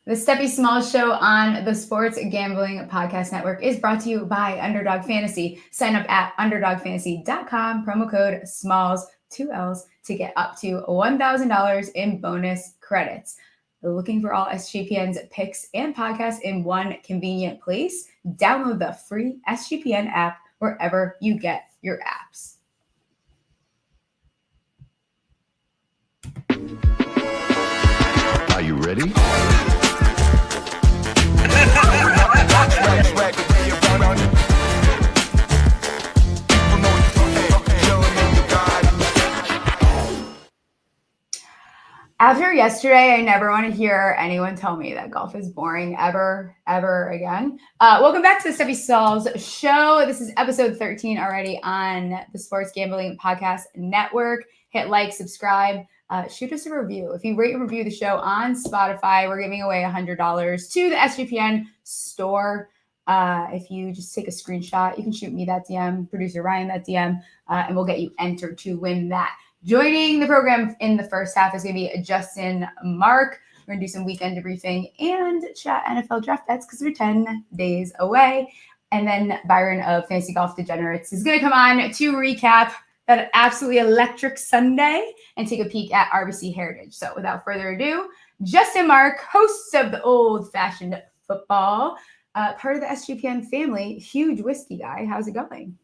The Stephie Smalls Show on the Sports Gambling Podcast Network is brought to you by Underdog Fantasy. Sign up at underdogfantasy.com, promo code SMALLS, 2 L's, to get up to $1,000 in bonus credits. Looking for all SGPN's picks and podcasts in one convenient place? Download the free SGPN app wherever you get your apps. Are you ready? After yesterday, I never want to hear anyone tell me that golf is boring ever again. Welcome back to the Stephie Smalls Show. This is episode 13 already on the Sports Gambling Podcast Network. Hit like, subscribe, shoot us a review. If you rate and review the show on Spotify, we're giving away $100 to the SGPN store. If you just take a screenshot, you can shoot me that DM, producer Ryan that DM, and we'll get you entered to win that. Joining the program in the first half is going to be Justin Mark. We're going to do some weekend debriefing and chat NFL draft bets because we're 10 days away. And then Byron of Fantasy Golf Degenerates is going to come on to recap that absolutely electric Sunday and take a peek at RBC Heritage. So without further ado, Justin Mark, host of the Old Fashioned Football, part of the SGPN family, huge whiskey guy. How's it going?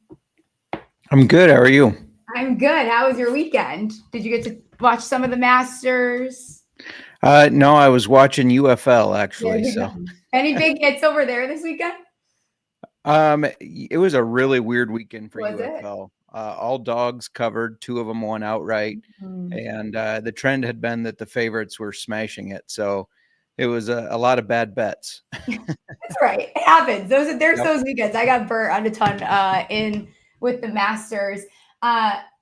I'm good. How are you? I'm good. How was your weekend? Did you get to watch some of the Masters? No, I was watching UFL actually. So, any big hits over there this weekend? It was a really weird weekend for Was UFL. All dogs covered. 2 of them won outright, and the trend had been that the favorites were smashing it. So it was a lot of bad bets. That's right. It happens. Those weekends. I got burnt on a ton in with the Masters.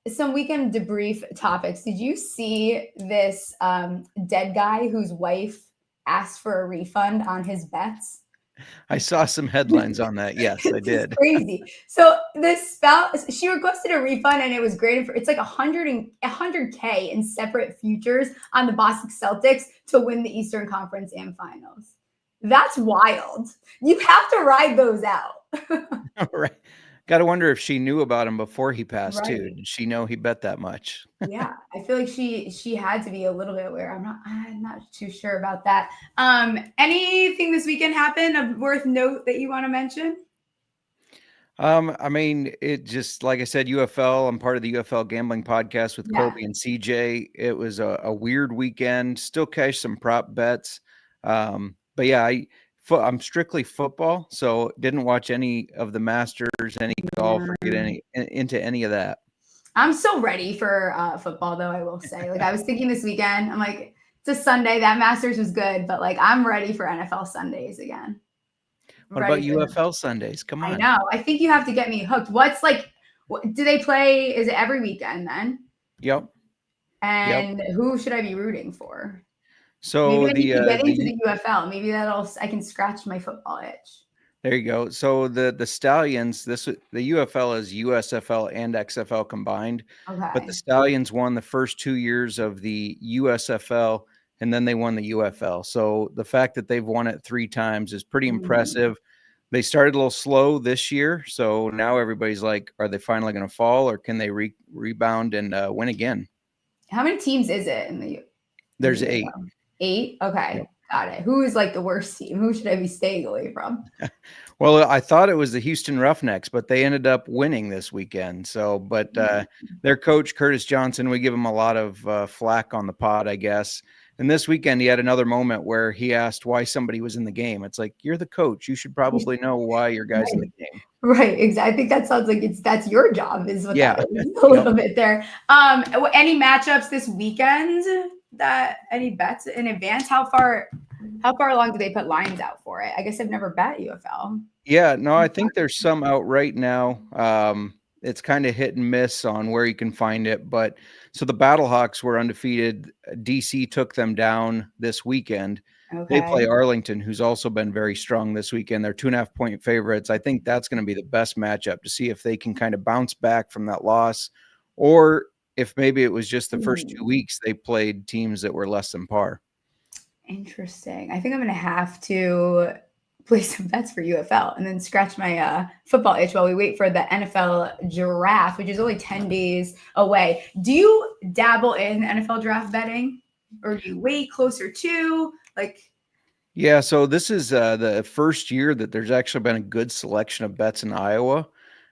Some weekend debrief topics. Did you see this dead guy whose wife asked for a refund on his bets? I saw some headlines on that. Yes, I did. Crazy. So this spouse, she requested a refund, and it was graded for it's like $100K in separate futures on the Boston Celtics to win the Eastern Conference and Finals. That's wild. You have to ride those out. All right. Got to wonder if she knew about him before he passed too. Did she know he bet that much? Yeah, I feel like she had to be a little bit aware. I'm not too sure about that. Anything this weekend happened of worth note that you want to mention? I mean, it just, like I said, UFL, I'm part of the UFL gambling podcast with Colby and CJ. It was a weird weekend, still cashed some prop bets. But yeah, I'm strictly football, so didn't watch any of the Masters, any golf, or get into any of that. I'm still ready for football, though, I will say. Like, I was thinking this weekend, I'm like, it's a Sunday. That Masters was good, but, like, I'm ready for NFL Sundays again. What about UFL Sundays? Come on. I know. I think you have to get me hooked. Do they play? Is it every weekend then? Yep. And who should I be rooting for? So maybe I need to get into the UFL. Maybe I can scratch my football itch. There you go. So the Stallions, the UFL is USFL and XFL combined. Okay. But the Stallions won the first 2 years of the USFL, and then they won the UFL. So the fact that they've won it 3 times is pretty impressive. They started a little slow this year, so now everybody's like, are they finally going to fall, or can they rebound and win again? How many teams is it in the? There's 8. 8? Okay. Yep. Got it. Who is like the worst team? Who should I be staying away from? Well, I thought it was the Houston Roughnecks, but they ended up winning this weekend. So, but their coach, Curtis Johnson, we give him a lot of flack on the pod, I guess. And this weekend, he had another moment where he asked why somebody was in the game. It's like, you're the coach. You should probably know why your guy's in the game. Right. Exactly. I think that sounds like that's your job is what that is a little bit there. Any matchups this weekend? Any bets in advance? How far along do they put lines out for it? I guess I've never bet UFL. Yeah, no, I think there's some out right now. It's kind of hit and miss on where you can find it. But so the Battlehawks were undefeated. DC took them down this weekend. Okay. They play Arlington, who's also been very strong this weekend. They're 2.5-point favorites. I think that's going to be the best matchup to see if they can kind of bounce back from that loss, or if maybe it was just the first 2 weeks they played teams that were less than par. Interesting. I think I'm going to have to play some bets for UFL and then scratch my football itch while we wait for the NFL draft, which is only 10 days away. Do you dabble in NFL draft betting, or do you wait closer to like? Yeah, so this is the first year that there's actually been a good selection of bets in Iowa.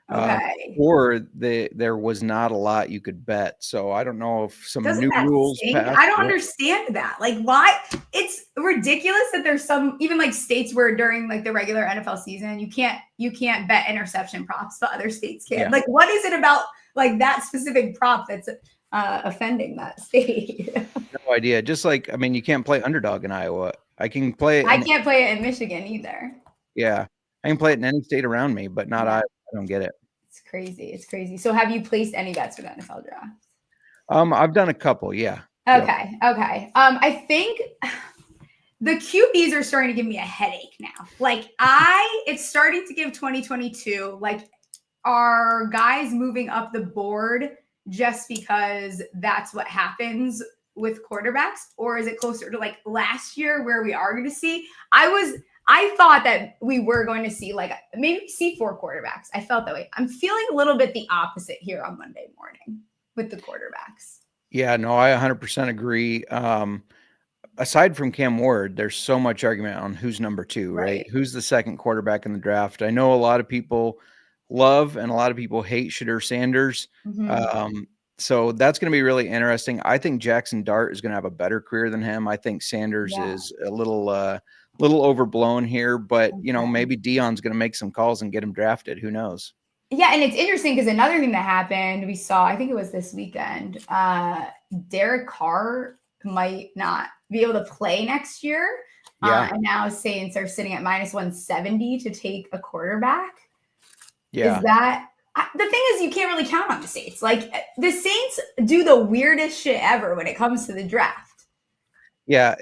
Okay. Or there was not a lot you could bet. So I don't know if some Doesn't new that rules stink? passed. I don't understand that. Like, why? It's ridiculous that there's some even like states where during like the regular NFL season you can't bet interception props, but other states can. Yeah. Like, what is it about like that specific prop that's offending that state? No idea. Just like, I mean, you can't play underdog in Iowa. I can play it. I can't play it in Michigan either. Yeah. I can play it in any state around me, but not Iowa. I don't get it. It's crazy. It's crazy. So have you placed any bets for the NFL draft? I've done a couple. Yeah. Okay. Yep. Okay. I think the QBs are starting to give me a headache now. Like it's starting to give 2022, like are guys moving up the board just because that's what happens with quarterbacks? Or is it closer to like last year where we are going to see? I thought that we were going to see like maybe see 4 quarterbacks. I felt that way. I'm feeling a little bit the opposite here on Monday morning with the quarterbacks. Yeah, no, I 100% agree. Aside from Cam Ward, there's so much argument on who's number 2, right? Who's the second quarterback in the draft? I know a lot of people love and a lot of people hate Shedeur Sanders. Mm-hmm. So that's going to be really interesting. I think Jackson Dart is going to have a better career than him. I think Sanders is a little overblown here, but maybe Dion's going to make some calls and get him drafted. Who knows? Yeah, and it's interesting because another thing that happened, we saw, I think it was this weekend, Derek Carr might not be able to play next year. Yeah. And now Saints are sitting at -170 to take a quarterback. Yeah. Is that the thing is you can't really count on the Saints. Like the Saints do the weirdest shit ever when it comes to the draft. Yeah.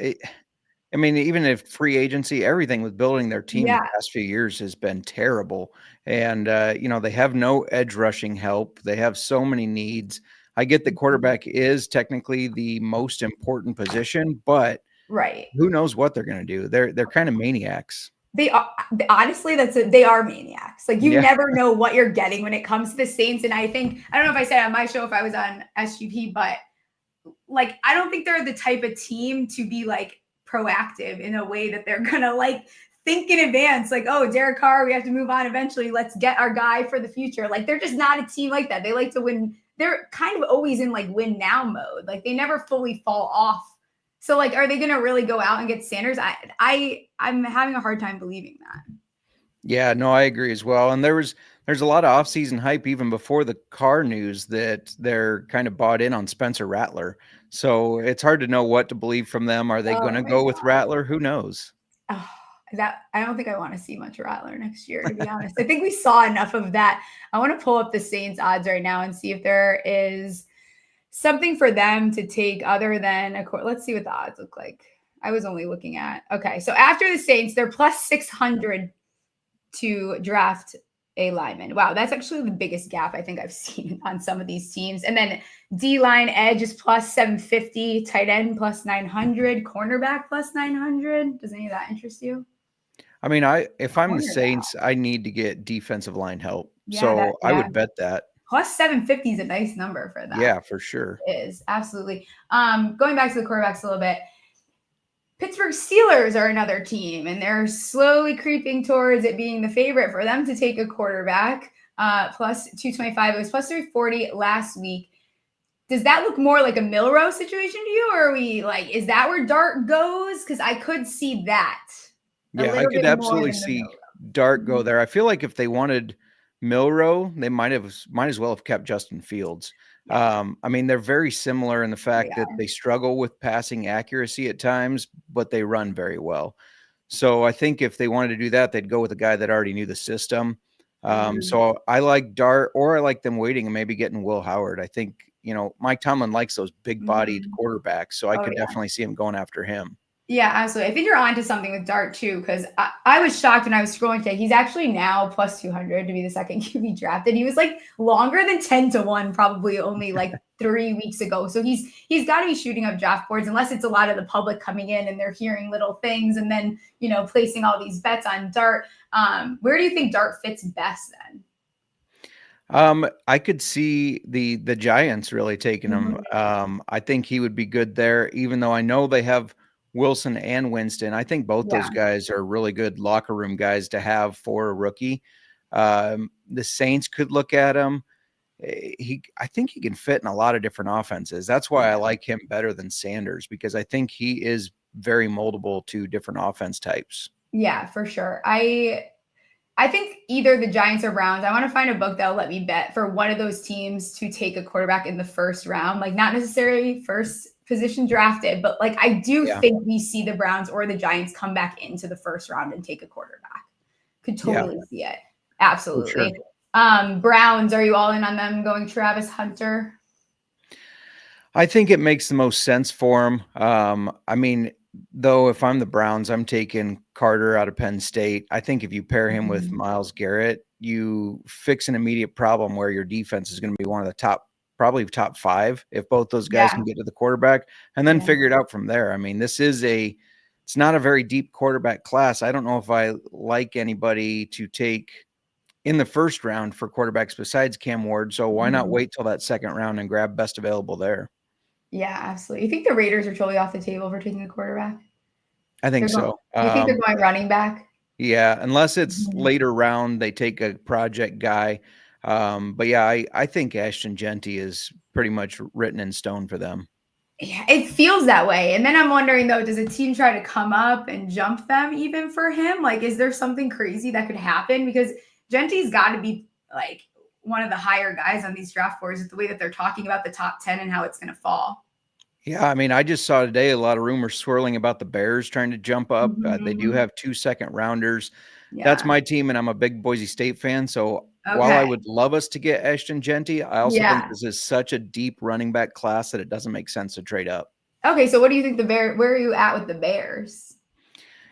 I mean, even if free agency, everything with building their team the past few years has been terrible. And, they have no edge rushing help. They have so many needs. I get that quarterback is technically the most important position, but who knows what they're going to do? They're kind of maniacs. They are honestly, they are maniacs. Like you never know what you're getting when it comes to the Saints. And I don't know if I said on my show, if I was on SGP, but like, I don't think they're the type of team to be like proactive in a way that they're going to like think in advance. Like, oh, Derek Carr, we have to move on eventually. Let's get our guy for the future. Like they're just not a team like that. They like to win. They're kind of always in like win now mode. Like they never fully fall off. So like, are they going to really go out and get Sanders? I'm having a hard time believing that. Yeah, no, I agree as well. And there's a lot of offseason hype even before the Carr news that they're kind of bought in on Spencer Rattler. So it's hard to know what to believe from them. Are they going to go with Rattler? Who knows? Oh, I don't think I want to see much Rattler next year, to be honest. I think we saw enough of that. I want to pull up the Saints odds right now and see if there is something for them to take other than let's see what the odds look like. I was only looking at, okay. So after the Saints, they're +600 to draft a lineman. Wow. That's actually the biggest gap I think I've seen on some of these teams. And then D-line edge is +750, tight end +900, cornerback +900. Does any of that interest you? I mean, if I'm the Saints, I need to get defensive line help. Yeah, I would bet that. +750 is a nice number for that. Yeah, for sure. It is, absolutely. Going back to the quarterbacks a little bit, Pittsburgh Steelers are another team, and they're slowly creeping towards it being the favorite for them to take a quarterback, +225. It was +340 last week. Does that look more like a Milroe situation to you, or are we like, is that where Dart goes? Because I could see that. Yeah, I could absolutely see Dart go there. I feel like if they wanted Milroe, they might as well have kept Justin Fields. I mean, they're very similar in the fact that they struggle with passing accuracy at times, but they run very well. So I think if they wanted to do that, they'd go with a guy that already knew the system. So I like Dart, or I like them waiting and maybe getting Will Howard. I think, Mike Tomlin likes those big bodied quarterbacks. So I could definitely see him going after him. Yeah, absolutely. I think you're onto something with Dart too, because I was shocked when I was scrolling today. He's actually now +200 to be the second QB drafted. He was like longer than 10-1, probably only like 3 weeks ago. So he's got to be shooting up draft boards, unless it's a lot of the public coming in and they're hearing little things and then, placing all these bets on Dart. Where do you think Dart fits best then? I could see the Giants really taking him. I think he would be good there, even though I know they have Wilson and Winston. I think both those guys are really good locker room guys to have for a rookie. The Saints could look at him. I think he can fit in a lot of different offenses. That's why I like him better than Sanders, because I think he is very moldable to different offense types. Yeah, for sure. I think either the Giants or Browns, I want to find a book that'll let me bet for one of those teams to take a quarterback in the first round, like not necessarily first position drafted, but like I do think we see the Browns or the Giants come back into the first round and take a quarterback. Could totally see it. Absolutely. Sure. Browns, are you all in on them going Travis Hunter? I think it makes the most sense for him. I mean, though, if I'm the Browns, I'm taking Carter out of Penn State. I think if you pair him with Myles Garrett, you fix an immediate problem where your defense is going to be one of the probably top 5 if both those guys can get to the quarterback, and then figure it out from there. I mean, it's not a very deep quarterback class. I don't know if I like anybody to take in the first round for quarterbacks besides Cam Ward. So why not wait till that second round and grab best available there? Yeah, absolutely. You think the Raiders are totally off the table for taking a quarterback? I think so. You think they're going running back? Yeah, unless it's later round, they take a project guy. But yeah, I think Ashton Genty is pretty much written in stone for them. Yeah, it feels that way. And then I'm wondering, though, does a team try to come up and jump them even for him? Like, is there something crazy that could happen? Because Genty's got to be like one of the higher guys on these draft boards with the way that they're talking about the top 10 and how it's going to fall. Yeah, I mean, I just saw today a lot of rumors swirling about the Bears trying to jump up. They do have 2 second-rounders. Yeah. That's my team, and I'm a big Boise State fan. So while I would love us to get Ashton Genty, I also think this is such a deep running back class that it doesn't make sense to trade up. Okay, so what do you think where are you at with the Bears?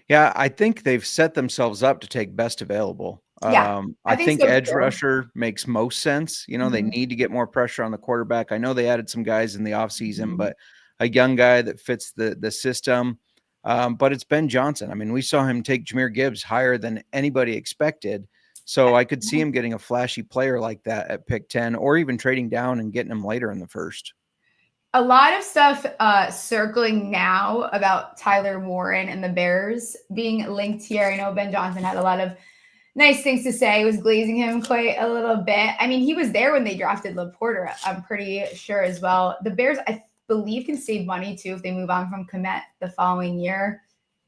Yeah, I think they've set themselves up to take best available. Yeah, I think so edge rusher makes most sense. They need to get more pressure on the quarterback. I know they added some guys in the offseason, but a young guy that fits the system. But it's Ben Johnson. I mean, we saw him take Jahmyr Gibbs higher than anybody expected. So I could see him getting a flashy player like that at pick 10, or even trading down and getting him later in the first. A lot of stuff circling now about Tyler Warren and the Bears being linked here. I know Ben Johnson had a lot of nice things to say, was glazing him quite a little bit. I mean, he was there when they drafted LaPorta, I'm pretty sure as well. The Bears, I believe, can save money too if they move on from Kmet the following year.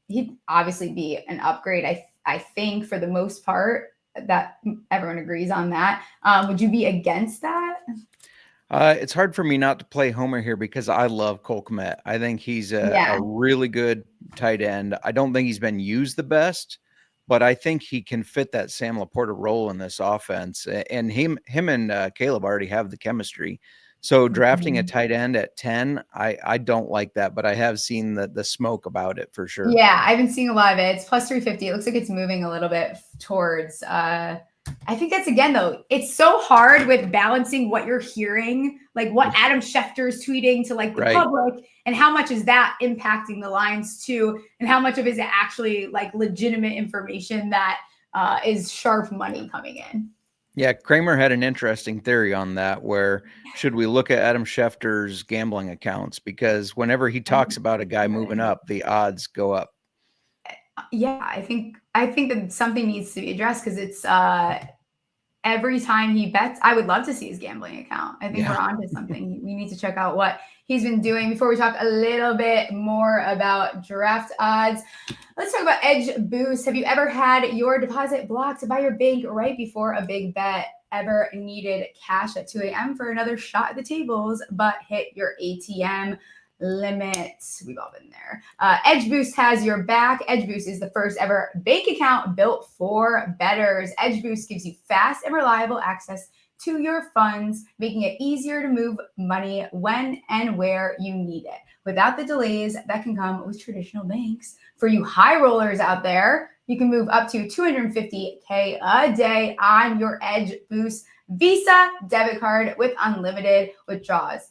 He'd obviously be an upgrade, I think, for the most part. That everyone agrees on that. Would you be against that? It's hard for me not to play Homer here because I love Cole Kmet. I think he's a really good tight end. I don't think he's been used the best, but I think he can fit that Sam Laporta role in this offense. And him and Caleb already have the chemistry. So drafting a tight end at 10, I don't like that, but I have seen the smoke about it for sure. Yeah, I've been seeing a lot of it. It's plus 350. It looks like it's moving a little bit towards I think that's, again, though, it's so hard with balancing what you're hearing, like what Adam Schefter's tweeting to like the public, and how much is that impacting the lines too, and how much of it is actually like legitimate information that is sharp money coming in. Yeah, Kramer had an interesting theory on that, where should we look at Adam Schefter's gambling accounts? Because whenever he talks about a guy moving up, the odds go up. Yeah, I think that something needs to be addressed, because it's every time he bets, I would love to see his gambling account. I think we're on to something. We need to check out what he's been doing. Before we talk a little bit more about draft odds, let's talk about Edge Boost. Have you ever had your deposit blocked by your bank right before a big bet? Ever needed cash at 2 a.m. for another shot at the tables, but hit your ATM limits? We've all been there. Edge Boost has your back. Edge Boost is the first ever bank account built for bettors. Edge Boost gives you fast and reliable access to your funds, making it easier to move money when and where you need it, without the delays that can come with traditional banks. For you high rollers out there, you can move up to $250K a day on your Edge Boost Visa debit card with unlimited withdrawals.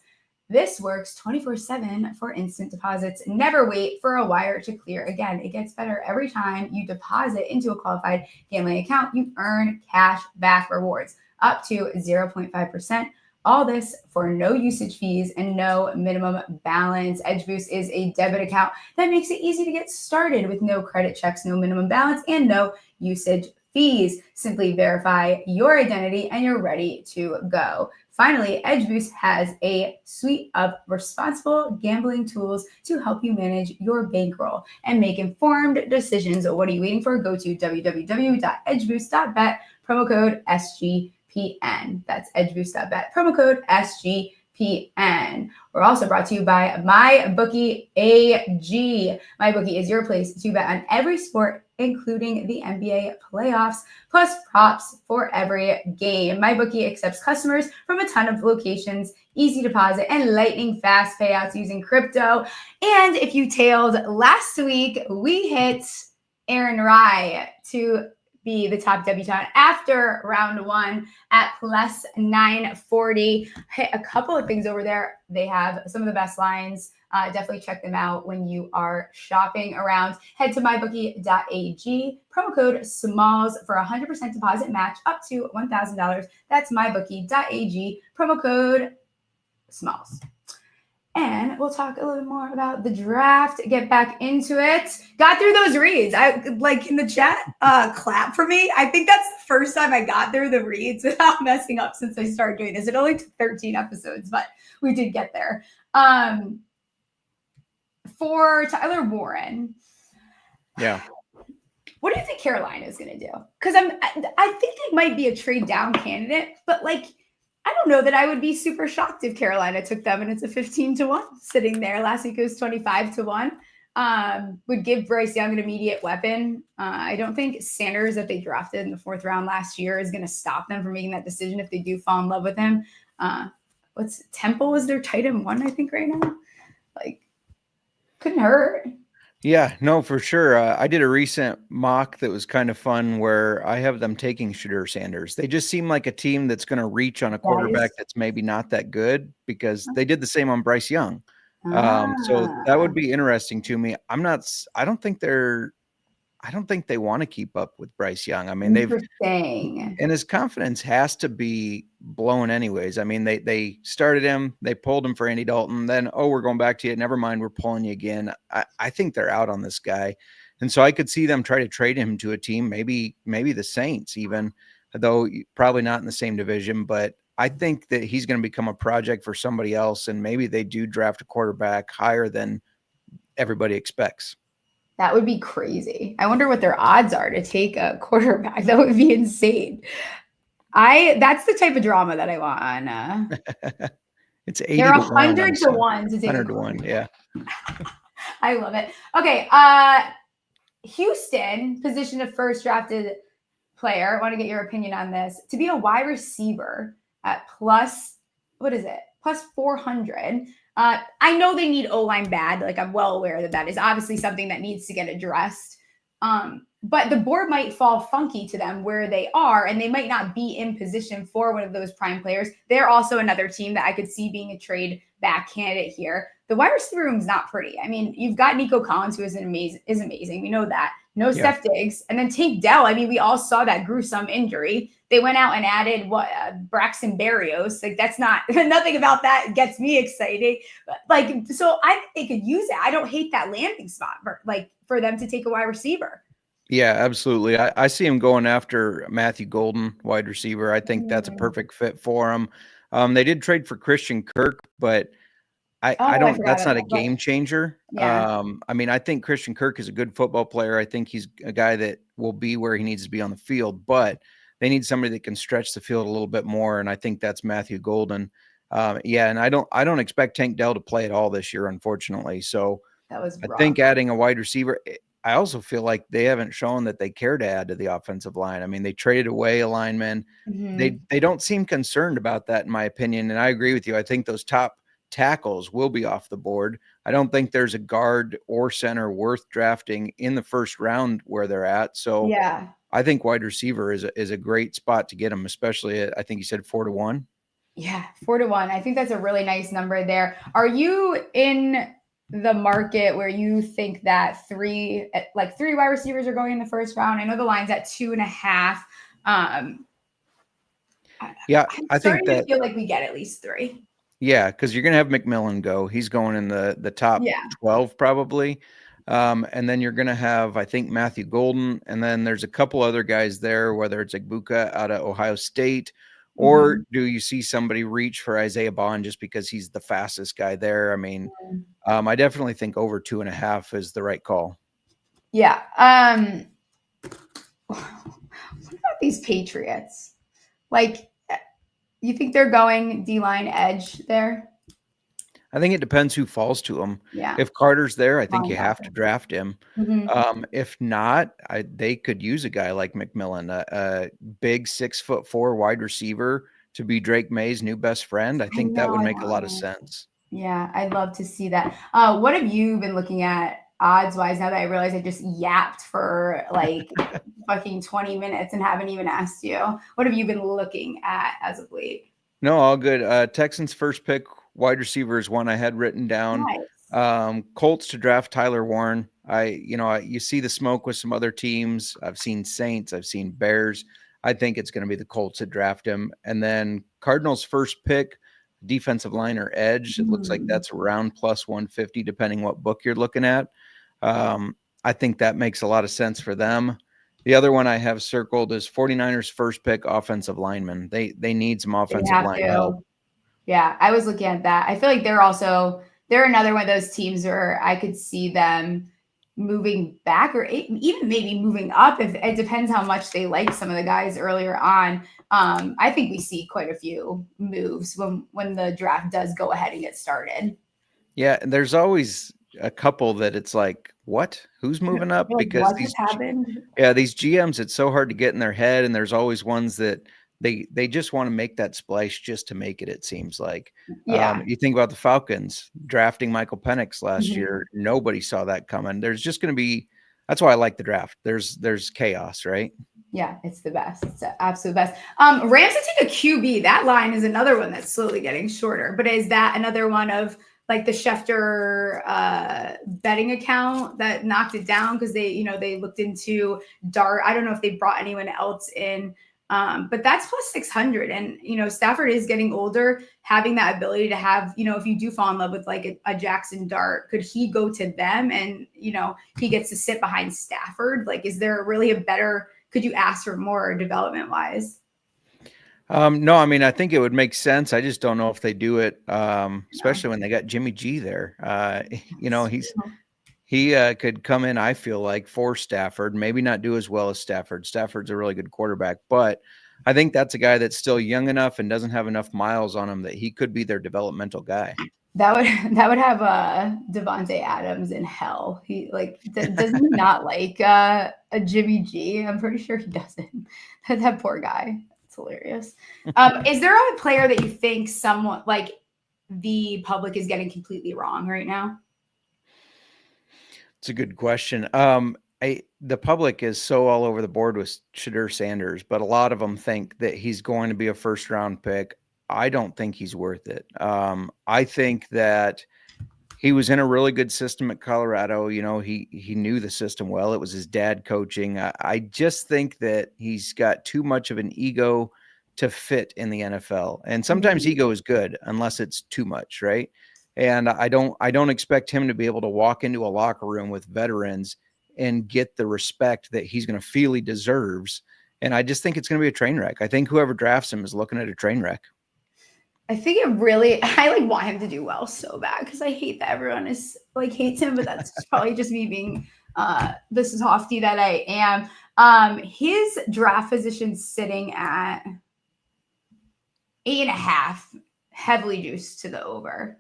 This works 24/7 for instant deposits. Never wait for a wire to clear. Again, it gets better every time you deposit into a qualified gambling account. You earn cash back rewards up to 0.5%. All this for no usage fees and no minimum balance. Edge Boost is a debit account that makes it easy to get started with no credit checks, no minimum balance, and no usage fees. Simply verify your identity and you're ready to go. Finally, Edge Boost has a suite of responsible gambling tools to help you manage your bankroll and make informed decisions. What are you waiting for? Go to www.edgeboost.bet, promo code SGPN. That's edgeboost.bet, promo code SGPN. We're also brought to you by MyBookie AG. MyBookie is your place to bet on every sport, including the NBA playoffs, plus props for every game. MyBookie accepts customers from a ton of locations, easy deposit, and lightning fast payouts using crypto. And if you tailed last week, we hit Aaron Rai to be the top debutant after round one at plus 940. Hit a couple of things over there. They have some of the best lines. Definitely check them out when you are shopping around. Head to mybookie.ag, promo code SMALLS for 100% deposit match up to $1,000. That's mybookie.ag, promo code SMALLS. And we'll talk a little bit more about the draft, get back into it. Got through those reads. I like in the chat, clap for me. I think that's the first time I got through the reads without messing up since I started doing this. It only took 13 episodes, but we did get there. For Tyler Warren. Yeah. What do you think Carolina is going to do? Because I think they might be a trade down candidate, but like, I don't know that I would be super shocked if Carolina took them and it's a 15-1 sitting there. Last week it was 25-1. Would give Bryce Young an immediate weapon. I don't think Sanders that they drafted in the 4th round last year is going to stop them from making that decision if they do fall in love with him. Temple is their tight end 1, I think, right now. Like, couldn't hurt. Yeah, no, for sure. I did a recent mock that was kind of fun where I have them taking Shedeur Sanders. They just seem like a team that's going to reach on a quarterback that's maybe not that good because they did the same on Bryce Young. So that would be interesting to me. I don't think they want to keep up with Bryce Young. I mean, and his confidence has to be blown anyways. I mean, they started him, they pulled him for Andy Dalton, then, we're going back to you. Never mind, we're pulling you again. I think they're out on this guy. And so I could see them try to trade him to a team, maybe the Saints even, though probably not in the same division, but I think that he's going to become a project for somebody else. And maybe they do draft a quarterback higher than everybody expects. That would be crazy. I wonder what their odds are to take a quarterback. That would be insane. That's the type of drama that I want on. It's 80 they're to 100 to 1 to take 100 to 1, yeah. I love it. Okay, Houston positioned a first drafted player. I want to get your opinion on this. To be a wide receiver at plus 400. I know they need O-line bad. Like, I'm well aware that is obviously something that needs to get addressed. But the board might fall funky to them where they are, and they might not be in position for one of those prime players. They're also another team that I could see being a trade back candidate here. The wide receiver room is not pretty. I mean, you've got Nico Collins, who is amazing. We know that. No Steph Diggs. And then Tank Dell. I mean, we all saw that gruesome injury. They went out and added Braxton Berrios. Like, that's not nothing about that gets me excited. Like, so I think they could use it. I don't hate that landing spot for them to take a wide receiver. Yeah, absolutely. I see him going after Matthew Golden, wide receiver. I think that's a perfect fit for him. They did trade for Christian Kirk, but that's not a game changer. Yeah. I mean, I think Christian Kirk is a good football player. I think he's a guy that will be where he needs to be on the field, but they need somebody that can stretch the field a little bit more. And I think that's Matthew Golden. And I don't expect Tank Dell to play at all this year, unfortunately. So that was rough. I think adding a wide receiver, I also feel like they haven't shown that they care to add to the offensive line. I mean, they traded away a lineman. Mm-hmm. They don't seem concerned about that, in my opinion. And I agree with you. I think those top tackles will be off the board. I don't think there's a guard or center worth drafting in the first round where they're at. So yeah, I think wide receiver is a great spot to get them, especially I think you said 4 to 1. Yeah, 4-1. I think that's a really nice number there. Are you in the market where you think that three wide receivers are going in the first round? I know the line's at 2.5. Yeah, I'm I think starting to that, feel like we get at least 3. yeah, because you're going to have McMillan go. He's going in the top Yeah. 12 probably. And then you're going to have, I think, Matthew Golden. And then there's a couple other guys there, whether it's Igbuka out of Ohio State, or do you see somebody reach for Isaiah Bond just because he's the fastest guy there? I mean, I definitely think over 2.5 is the right call. Yeah. What about these Patriots? Like, you think they're going D-line edge there? I think it depends who falls to him. Yeah. If Carter's there, I think you have Linebacker. to draft him. If not, they could use a guy like McMillan, a big 6'4" wide receiver to be Drake May's new best friend. I think that would make a lot of sense. Yeah, I'd love to see that. What have you been looking at odds-wise now that I realize I just yapped for like fucking 20 minutes and haven't even asked you? What have you been looking at as of late? No, all good. Texans first pick wide receiver is one I had written down. Nice. Colts to draft Tyler Warren. You see the smoke with some other teams. I've seen Saints. I've seen Bears. I think it's going to be the Colts that draft him. And then Cardinals first pick, defensive line or edge. It looks like that's around plus 150, depending what book you're looking at. I think that makes a lot of sense for them. The other one I have circled is 49ers first pick offensive lineman. They need some offensive line help. Yeah, I was looking at that. I feel like they're another one of those teams where I could see them moving back or even maybe moving up. If it depends how much they like some of the guys earlier on. I think we see quite a few moves when the draft does go ahead and get started. Yeah, and there's always a couple that it's like, what? Who's moving up? Like, Because what these just happened? these GMs, it's so hard to get in their head, and there's always ones that they just want to make that splash just to make it. It seems like, you think about the Falcons drafting Michael Penix last year. Nobody saw that coming. There's just going to be. That's why I like the draft. There's chaos, right? Yeah, it's the best. It's the absolute best. Rams to take a QB. That line is another one that's slowly getting shorter. But is that another one of like the Schefter betting account that knocked it down because they looked into Dart? I don't know if they brought anyone else in, but that's plus 600. And Stafford is getting older, having that ability to have if you do fall in love with like a Jackson Dart, could he go to them and he gets to sit behind Stafford? Like, is there really a better? Could you ask for more development wise? No, I mean, I think it would make sense. I just don't know if they do it, especially when they got Jimmy G there. He could come in, I feel like, for Stafford, maybe not do as well as Stafford. Stafford's a really good quarterback, but I think that's a guy that's still young enough and doesn't have enough miles on him that he could be their developmental guy. That would have Devontae Adams in hell. He doesn't he not like a Jimmy G? I'm pretty sure he doesn't. That poor guy. It's hilarious. Is there a player that you think someone like the public is getting completely wrong right now? It's a good question. The public is so all over the board with Shedeur Sanders, but a lot of them think that he's going to be a first round pick. I don't think he's worth it. I think that he was in a really good system at Colorado. He knew the system well. It was his dad coaching. I just think that he's got too much of an ego to fit in the NFL. And sometimes ego is good unless it's too much, right? And I don't expect him to be able to walk into a locker room with veterans and get the respect that he's going to feel he deserves. And I just think it's going to be a train wreck. I think whoever drafts him is looking at a train wreck. I think I want him to do well so bad because I hate that everyone is hates him, but that's probably just me being this is Hofty that I am. His draft position sitting at 8.5, heavily juiced to the over.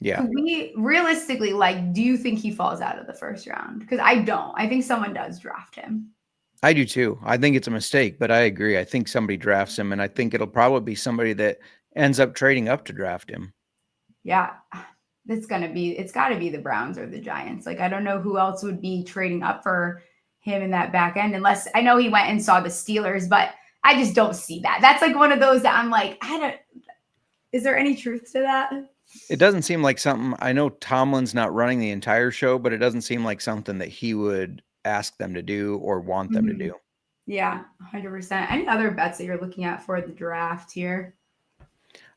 Yeah. We realistically, do you think he falls out of the first round? Because I don't. I think someone does draft him. I do too. I think it's a mistake, but I agree. I think somebody drafts him, and I think it'll probably be somebody that ends up trading up to draft him. Yeah, it's got to be the Browns or the Giants. I don't know who else would be trading up for him in that back end, unless I know he went and saw the Steelers, but I just don't see that. That's one of those that I'm like, Is there any truth to that? It doesn't seem like something. I know Tomlin's not running the entire show, but it doesn't seem like something that he would ask them to do or want them to do. Yeah, 100%. Any other bets that you're looking at for the draft here?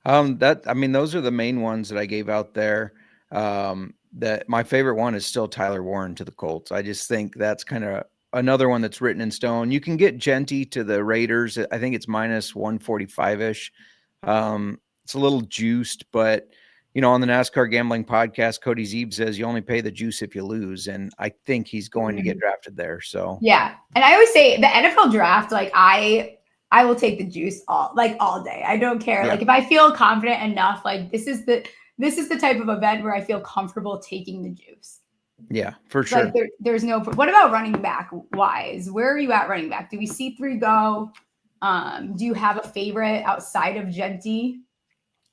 Those are the main ones that I gave out there. That my favorite one is still Tyler Warren to the Colts. I just think that's kind of another one that's written in stone. You can get Genty to the Raiders. I think it's minus 145-ish. It's a little juiced, but on the NASCAR gambling podcast, Cody Zeeb says you only pay the juice if you lose. And I think he's going to get drafted there. So yeah. And I always say the NFL draft, like I will take the juice all day. I don't care. Yeah. Like if I feel confident enough, like this is the type of event where I feel comfortable taking the juice. Yeah, for sure. Like there's no. What about running back wise? Where are you at running back? Do we see 3 go? Do you have a favorite outside of Genty?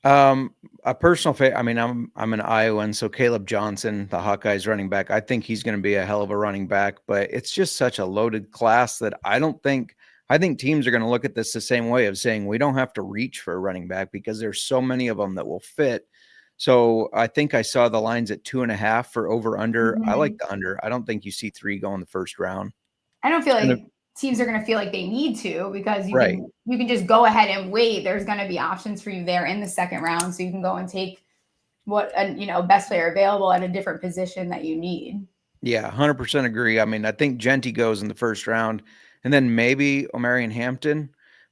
A personal favorite. I mean, I'm an Iowan, so Caleb Johnson, the Hawkeyes running back. I think he's going to be a hell of a running back, but it's just such a loaded class that I think teams are going to look at this the same way of saying we don't have to reach for a running back because there's so many of them that will fit. So I think I saw the lines at 2.5 for over under. I like the under. I don't think you see 3 go in the first round. I don't feel like teams are going to feel like they need to because you Right. you can just go ahead and wait. There's going to be options for you there in the second round, so you can go and take what best player available at a different position that you need. Yeah, 100% agree. I mean, I think Genty goes in the first round, and then maybe Omarion Hampton.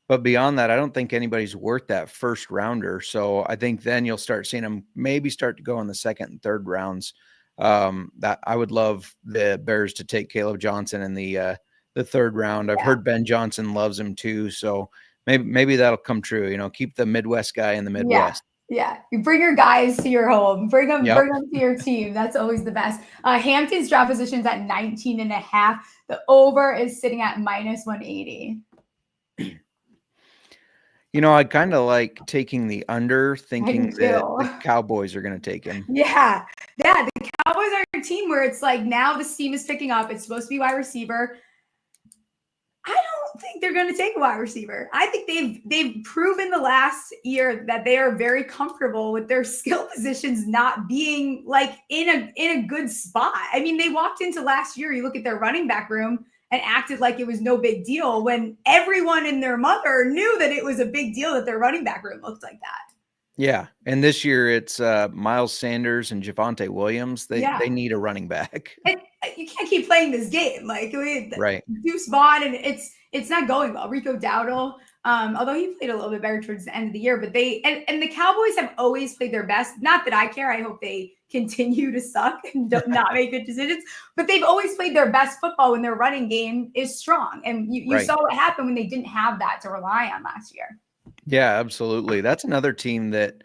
But beyond that, I don't think anybody's worth that first rounder. So I think then you'll start seeing them maybe start to go in the second and third rounds. That I would love the Bears to take Caleb Johnson in the third round. I've heard Ben Johnson loves him too. So maybe that'll come true. Keep the Midwest guy in the Midwest. Yeah. You bring your guys to your home, bring them to your team. That's always the best. Hampton's draft position's at 19.5. The over is sitting at minus 180. I kind of like taking the under, thinking that the Cowboys are going to take him. Yeah. The Cowboys are a team where it's like now the steam is picking up. It's supposed to be wide receiver. I don't think they're going to take a wide receiver. I think they've proven the last year that they are very comfortable with their skill positions not being like in a good spot. I mean, they walked into last year, you look at their running back room and acted like it was no big deal when everyone and their mother knew that it was a big deal that their running back room looked like that. Yeah. And this year it's Miles Sanders and Javonte Williams. They need a running back. You can't keep playing this game. Like right. Deuce Vaughn, and it's not going well. Rico Dowdle, although he played a little bit better towards the end of the year, but they and the Cowboys have always played their best. Not that I care. I hope they continue to suck and not make good decisions, but they've always played their best football when their running game is strong. And you saw what happened when they didn't have that to rely on last year. Yeah, absolutely. That's another team that,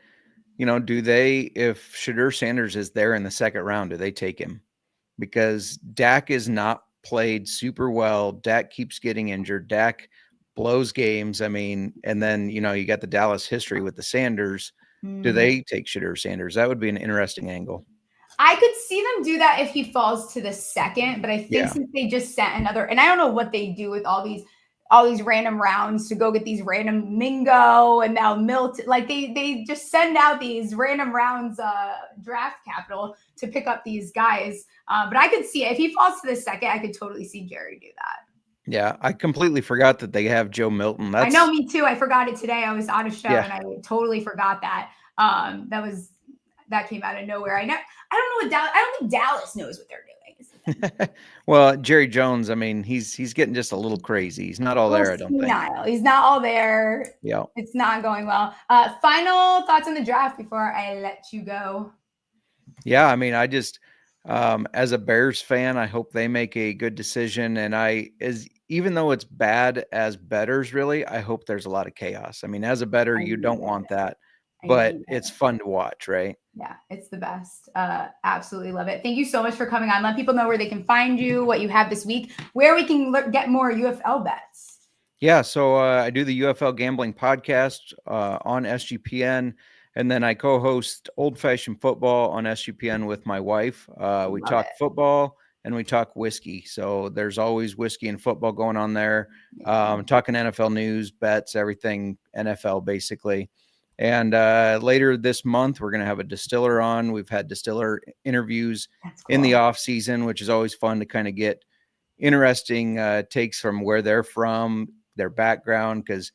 if Shedeur Sanders is there in the second round, do they take him? Because Dak is not played super well. Dak keeps getting injured. Dak blows games. I mean, and then, you got the Dallas history with the Sanders. Do they take Shedeur Sanders? That would be an interesting angle. I could see them do that if he falls to the second, but I think since they just sent another, and I don't know what they do with all these random rounds to go get these random Mingo and now Milton, like they just send out these random rounds, draft capital to pick up these guys. But I could see if he falls to the second, I could totally see Jerry do that. Yeah, I completely forgot that they have Joe Milton. I know, me too. I forgot it today. I was on a show and I totally forgot that. That came out of nowhere. I don't think Dallas knows what they're doing. Well, Jerry Jones, I mean, he's getting just a little crazy. He's not all there, I don't think. He's not all there. Yeah. It's not going well. Final thoughts on the draft before I let you go. Yeah, I mean, I just as a Bears fan, I hope they make a good decision. And even though it's bad as bettors, really, I hope there's a lot of chaos. I mean, as a bettor, you don't want that, but it's fun to watch, right? Yeah, it's the best. Absolutely love it. Thank you so much for coming on. Let people know where they can find you, what you have this week, where we can get more UFL bets. Yeah, so I do the UFL Gambling Podcast on SGPN, and then I co-host Old Fashioned Football on SGPN with my wife. We talk football and we talk whiskey. So there's always whiskey and football going on there. Talking NFL news, bets, everything NFL basically. And later this month, we're going to have a distiller on. We've had distiller interviews in the off season, which is always fun to kind of get interesting takes from where they're from, their background. Because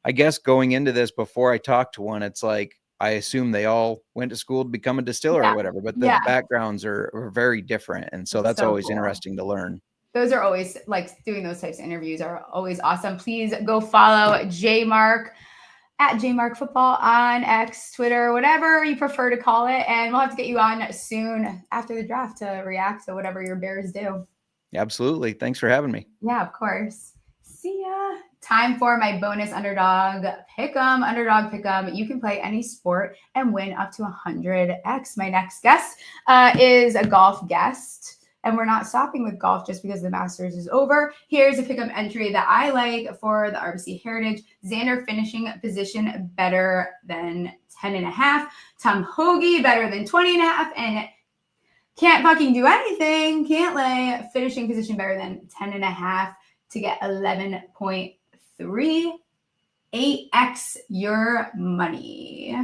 I guess going into this, before I talk to one, it's like I assume they all went to school to become a distiller or whatever, but the backgrounds are very different. And so that's always interesting to learn. Those are always, like, doing those types of interviews are always awesome. Please go follow J-Mark at JMark Football on X, Twitter, whatever you prefer to call it. And we'll have to get you on soon after the draft to react to whatever your Bears do. Absolutely. Thanks for having me. Yeah, of course. See ya. Time for my bonus underdog pick'em. Underdog pick'em. You can play any sport and win up to 100x. My next guest is a golf guest. And we're not stopping with golf just because the Masters is over. Here's a pick'em entry that I like for the RBC Heritage. Xander finishing position better than 10.5. Tom Hoagie better than 20.5. And can't fucking do anything. Can't lay finishing position better than 10.5 to get 11.3. 8x your money.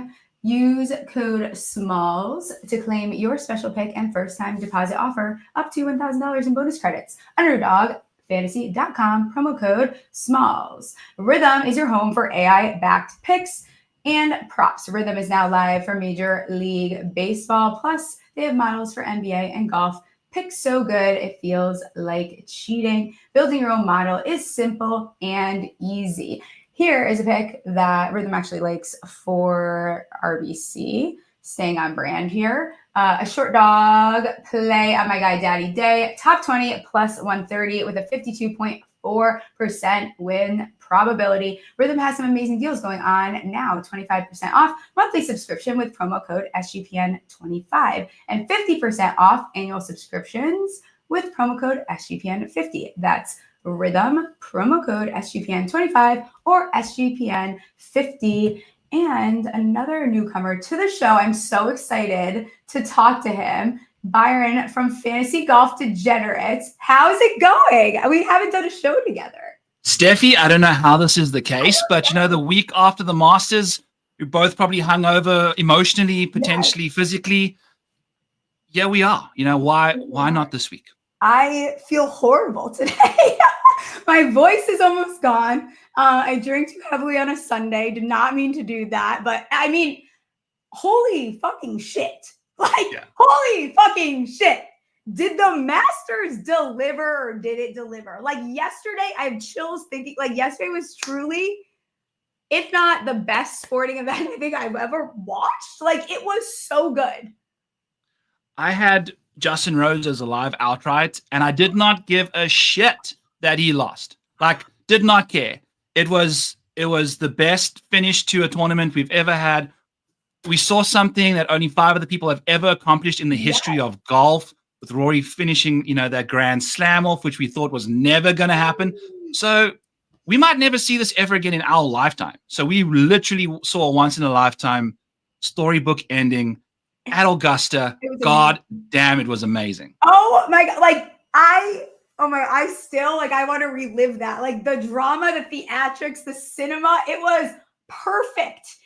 Use code SMALLS to claim your special pick and first-time deposit offer up to $1,000 in bonus credits. UnderdogFantasy.com, promo code SMALLS. Rhythm is your home for AI-backed picks and props. Rhythm is now live for Major League Baseball. Plus, they have models for NBA and golf. Picks so good, it feels like cheating. Building your own model is simple and easy. Here is a pick that Rhythm actually likes for RBC, staying on brand here. A short dog play on my guy Daddy Day, top 20 plus 130 with a 52.4% win probability. Rhythm has some amazing deals going on now, 25% off monthly subscription with promo code SGPN25 and 50% off annual subscriptions with promo code SGPN50. That's Rhythm, promo code SGPN25 or SGPN50. And another newcomer to the show. I'm so excited to talk to him. Byron from Fantasy Golf Degenerates. How's it going? We haven't done a show together. Stephie, I don't know how this is the case, but the week after the Masters, we're both probably hungover emotionally, potentially physically. Yeah, we are. Why not this week? I feel horrible today. My voice is almost gone. I drank too heavily on a Sunday. Did not mean to do that. But I mean, holy fucking shit. Holy fucking shit. Did the Masters deliver or did it deliver? Like yesterday, I have chills thinking yesterday was truly, if not the best sporting event I think I've ever watched. It was so good. I had Justin Rose as a live outright, and I did not give a shit that he lost. Did not care. It was the best finish to a tournament we've ever had. We saw something that only 5 other people have ever accomplished in the history of golf, with Rory finishing, that Grand Slam off, which we thought was never going to happen. So we might never see this ever again in our lifetime. So we literally saw a once in a lifetime storybook ending at Augusta. God damn, it was amazing. Oh my God. I still I want to relive that. The drama, the theatrics, the cinema, it was perfect.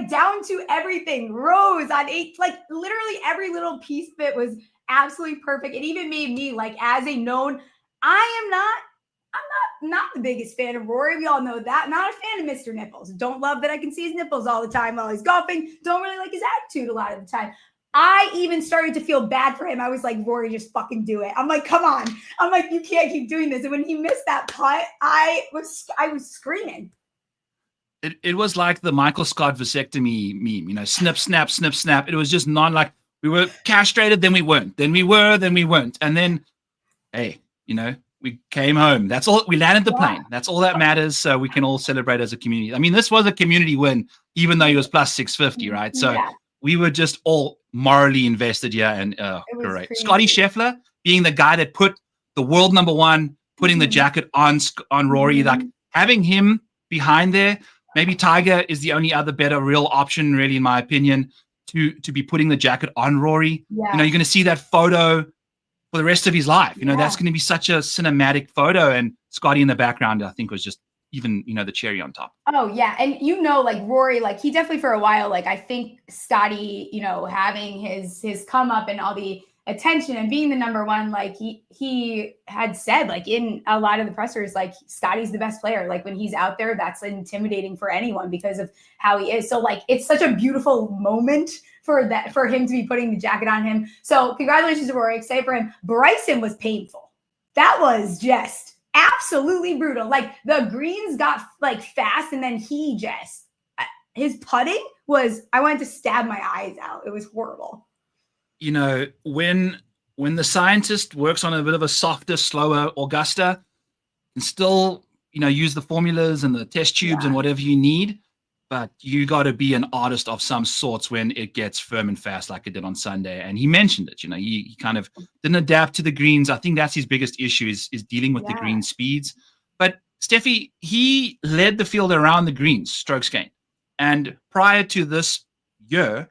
Down to everything. Rose on 8, literally every little piece of it was absolutely perfect. It even made me as a known, I'm not the biggest fan of Rory. We all know that. Not a fan of Mr. Nipples. Don't love that I can see his nipples all the time while he's golfing. Don't really like his attitude a lot of the time. I even started to feel bad for him. I was like, Rory, just fucking do it. I'm like, come on. I'm like, you can't keep doing this. And when he missed that putt, I was screaming. It was like the Michael Scott vasectomy meme, snip, snap, snip, snap. It was just we were castrated, then we weren't. Then we were, then we weren't. And then, hey, we came home. That's all. We landed the plane. That's all that matters. So we can all celebrate as a community. I mean, this was a community win, even though he was plus 650, right? So we were just all morally invested here. And great. Crazy. Scotty Scheffler being the guy that put the world number one, putting the jacket on Rory, having him behind there. Maybe Tiger is the only other better real option, really, in my opinion, to be putting the jacket on Rory. Yeah. You're going to see that photo for the rest of his life. That's going to be such a cinematic photo. And Scotty in the background, I think, was just even, the cherry on top. Oh yeah. And like Rory, like he definitely for a while, like I think Scotty, having his come up and all the attention and being the number one, like he had said, like in a lot of the pressers, like Scotty's the best player. Like when he's out there, that's intimidating for anyone because of how he is. So like it's such a beautiful moment for him to be putting the jacket on him. So congratulations to Rory, excited for him. Bryson was painful. That was just absolutely brutal. Like the greens got like fast, and then his putting was, I wanted to stab my eyes out. It was horrible. When the scientist works on a bit of a softer, slower Augusta, and still, use the formulas and the test tubes and whatever you need, but you got to be an artist of some sorts when it gets firm and fast like it did on Sunday. And he mentioned it, he kind of didn't adapt to the greens. I think that's his biggest issue is dealing with the green speeds. But Stephie, he led the field around the greens, strokes gained. And prior to this year,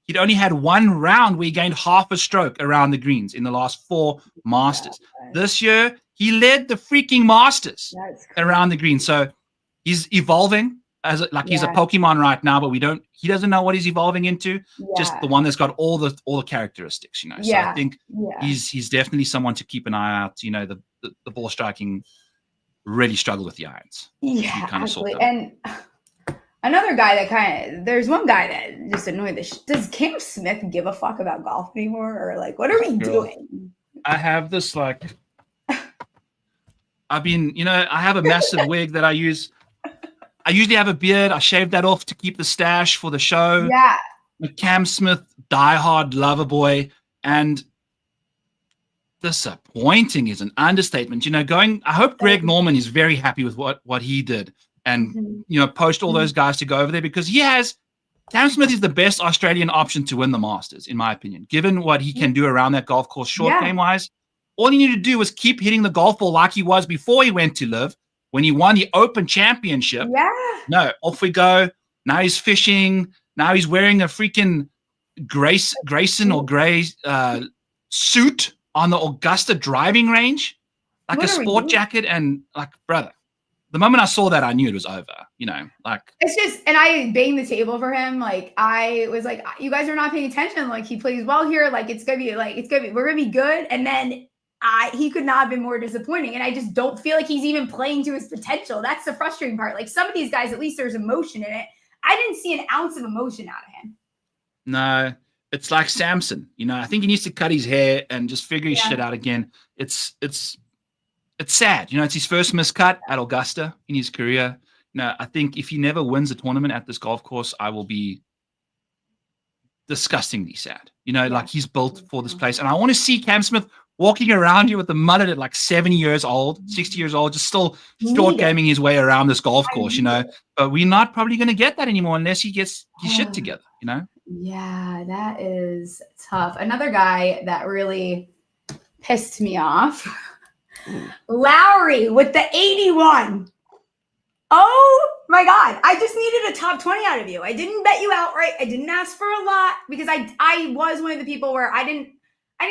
he'd only had one round where he gained half a stroke around the greens in the last 4 Masters. This year, he led the freaking Masters around the green. So he's evolving he's a Pokemon right now, but he doesn't know what he's evolving into. Just the one that's got all the characteristics, So I think he's definitely someone to keep an eye out. The ball striking really struggled with the irons. Yeah, absolutely. And another guy that there's one guy that just annoyed does Cam Smith give a fuck about golf anymore? Or like, what are we doing? I have this I have a massive wig that I use. I usually have a beard. I shaved that off to keep the stash for the show. Yeah. Cam Smith, diehard lover boy, and disappointing is an understatement. I hope Greg Norman is very happy with what he did, and poached all those guys to go over there, because Cam Smith is the best Australian option to win the Masters, in my opinion. Given what he can do around that golf course, short game wise, all he needed to do was keep hitting the golf ball like he was before he went to LIV. When he won the Open Championship, no, off we go. Now he's fishing. Now he's wearing a freaking Grayson or Gray suit on the Augusta driving range, like a sport jacket. And brother, the moment I saw that, I knew it was over. It's just, and I banged the table for him. Like I was like, you guys are not paying attention. Like he plays well here. Like we're gonna be good. And then he could not have been more disappointing. And I just don't feel like he's even playing to his potential. That's the frustrating part. Like some of these guys, at least there's emotion in it. I didn't see an ounce of emotion out of him. No, it's like Samson. I think he needs to cut his hair and just figure his shit out again. It's sad. It's his first miscut at Augusta in his career. I think if he never wins a tournament at this golf course, I will be disgustingly sad. Like he's built for this place. And I want to see Cam Smith walking around here with the mullet at like 70 years old, 60 years old, just still short gaming his way around this golf course, But we're not probably going to get that anymore unless he gets his shit together, Yeah, that is tough. Another guy that really pissed me off, Lowry with the 81. Oh my God. I just needed a top 20 out of you. I didn't bet you outright. I didn't ask for a lot because I was one of the people where I didn't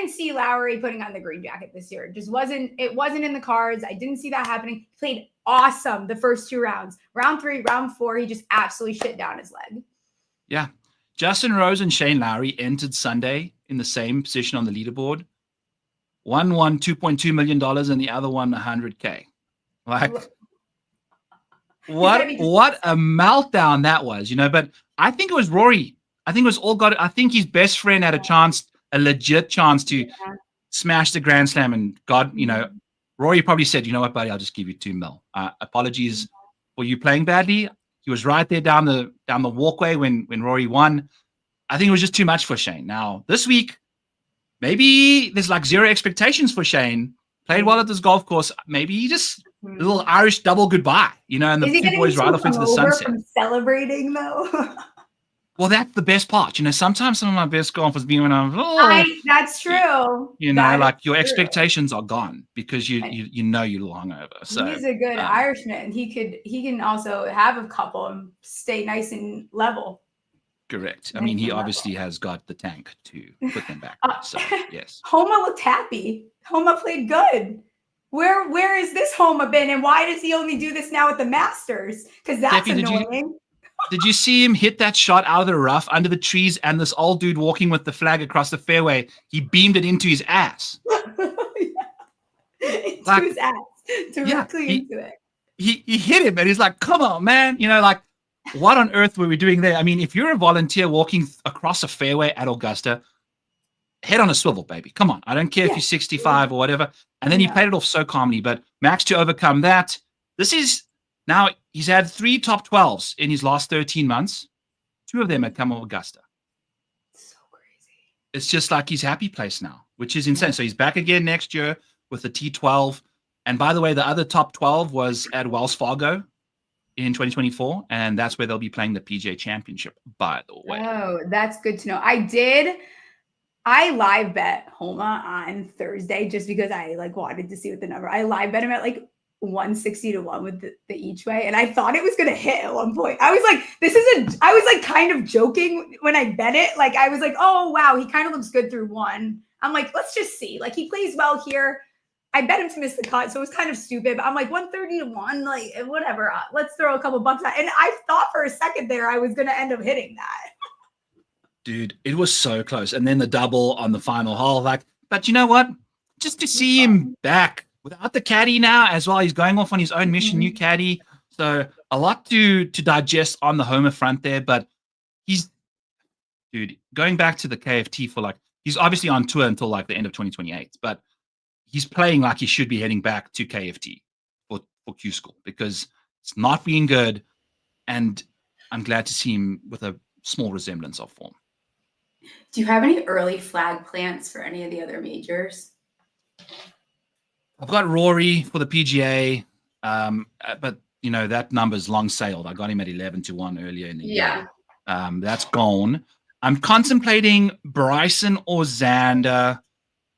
see Lowry putting on the green jacket this year. It wasn't in the cards. I didn't see that happening. He played awesome the first 2 rounds. Round 3, round 4, he just absolutely shit down his leg. Yeah. Justin Rose and Shane Lowry entered Sunday in the same position on the leaderboard. One won $2.2 million and the other won $100K. Like, what a meltdown that was, But I think it was Rory. I think it was all God. I think his best friend had a legit chance to smash the Grand Slam, and God, Rory probably said, "You know what, buddy? I'll just give you $2 million. Apologies for you playing badly." He was right there down the walkway when Rory won. I think it was just too much for Shane. Now this week, maybe there's like zero expectations for Shane. Played well at this golf course. Maybe he just a little Irish double goodbye, and the 2 boys right off into the sunset. From celebrating though. Well, that's the best part. Sometimes some of my best golf has been when I'm. That's true. Your expectations are gone because you you're long over. So he's a good Irishman. He can also have a couple and stay nice and level. Correct. I mean, he obviously has got the tank to put them back. So yes. Homa looked happy. Homa played good. Where is this Homa been, and why does he only do this now at the Masters? Because that's Stephie, annoying. Did you see him hit that shot out of the rough under the trees, and this old dude walking with the flag across the fairway, he beamed it into his ass. Into his ass. Directly into it. He hit him, and he's like, come on, man. Like, what on earth were we doing there? I mean, if you're a volunteer walking across a fairway at Augusta, head on a swivel, baby. Come on. I don't care if you're 65 or whatever. And then he played it off so calmly. But Max, to overcome that, now he's had 3 top 12s in his last 13 months. 2 of them had come Augusta. So crazy. It's just like his happy place now, which is insane. So he's back again next year with the T12. And by the way, the other top 12 was at Wells Fargo in 2024. And that's where they'll be playing the PGA Championship, by the way. Oh, that's good to know. I live bet Homa on Thursday just because I wanted to see what the number. I live bet him at 160 to 1 with the each way. And I thought it was going to hit at one point. I was like, I was kind of joking when I bet it. I was like, oh, wow, he kind of looks good through 1. I'm like, let's just see. He plays well here. I bet him to miss the cut, so it was kind of stupid. But I'm like 130 to 1, whatever. Let's throw a couple bucks out. And I thought for a second there I was going to end up hitting that. Dude, it was so close. And then the double on the final hole. But you know what? Just to see him back without the caddy now as well. He's going off on his own mission, new caddy. So a lot to digest on the Homer front there. But going back to the KFT for he's obviously on tour until the end of 2028. But he's playing like he should be heading back to KFT for Q School because it's not being good. And I'm glad to see him with a small resemblance of form. Do you have any early flag plants for any of the other majors? I've got Rory for the PGA, but that number's long sailed. I got him at 11 to 1 earlier in the year. That's gone. I'm contemplating Bryson or Xander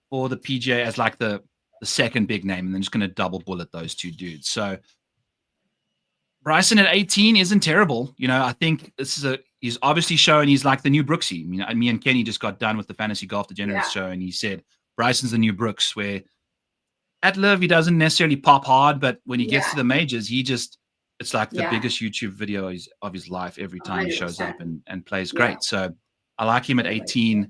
for the PGA as the second big name, and then just going to double bullet those 2 dudes. So Bryson at 18 isn't terrible. I think he's obviously showing he's like the new Brooksy. Me and Kenny just got done with the Fantasy Golf Degenerates show, and he said Bryson's the new Brooks, where at Liv he doesn't necessarily pop hard, but when he gets to the majors, it's like the biggest YouTube video of his life every time 100%. He shows up and plays great. So I like him at 18.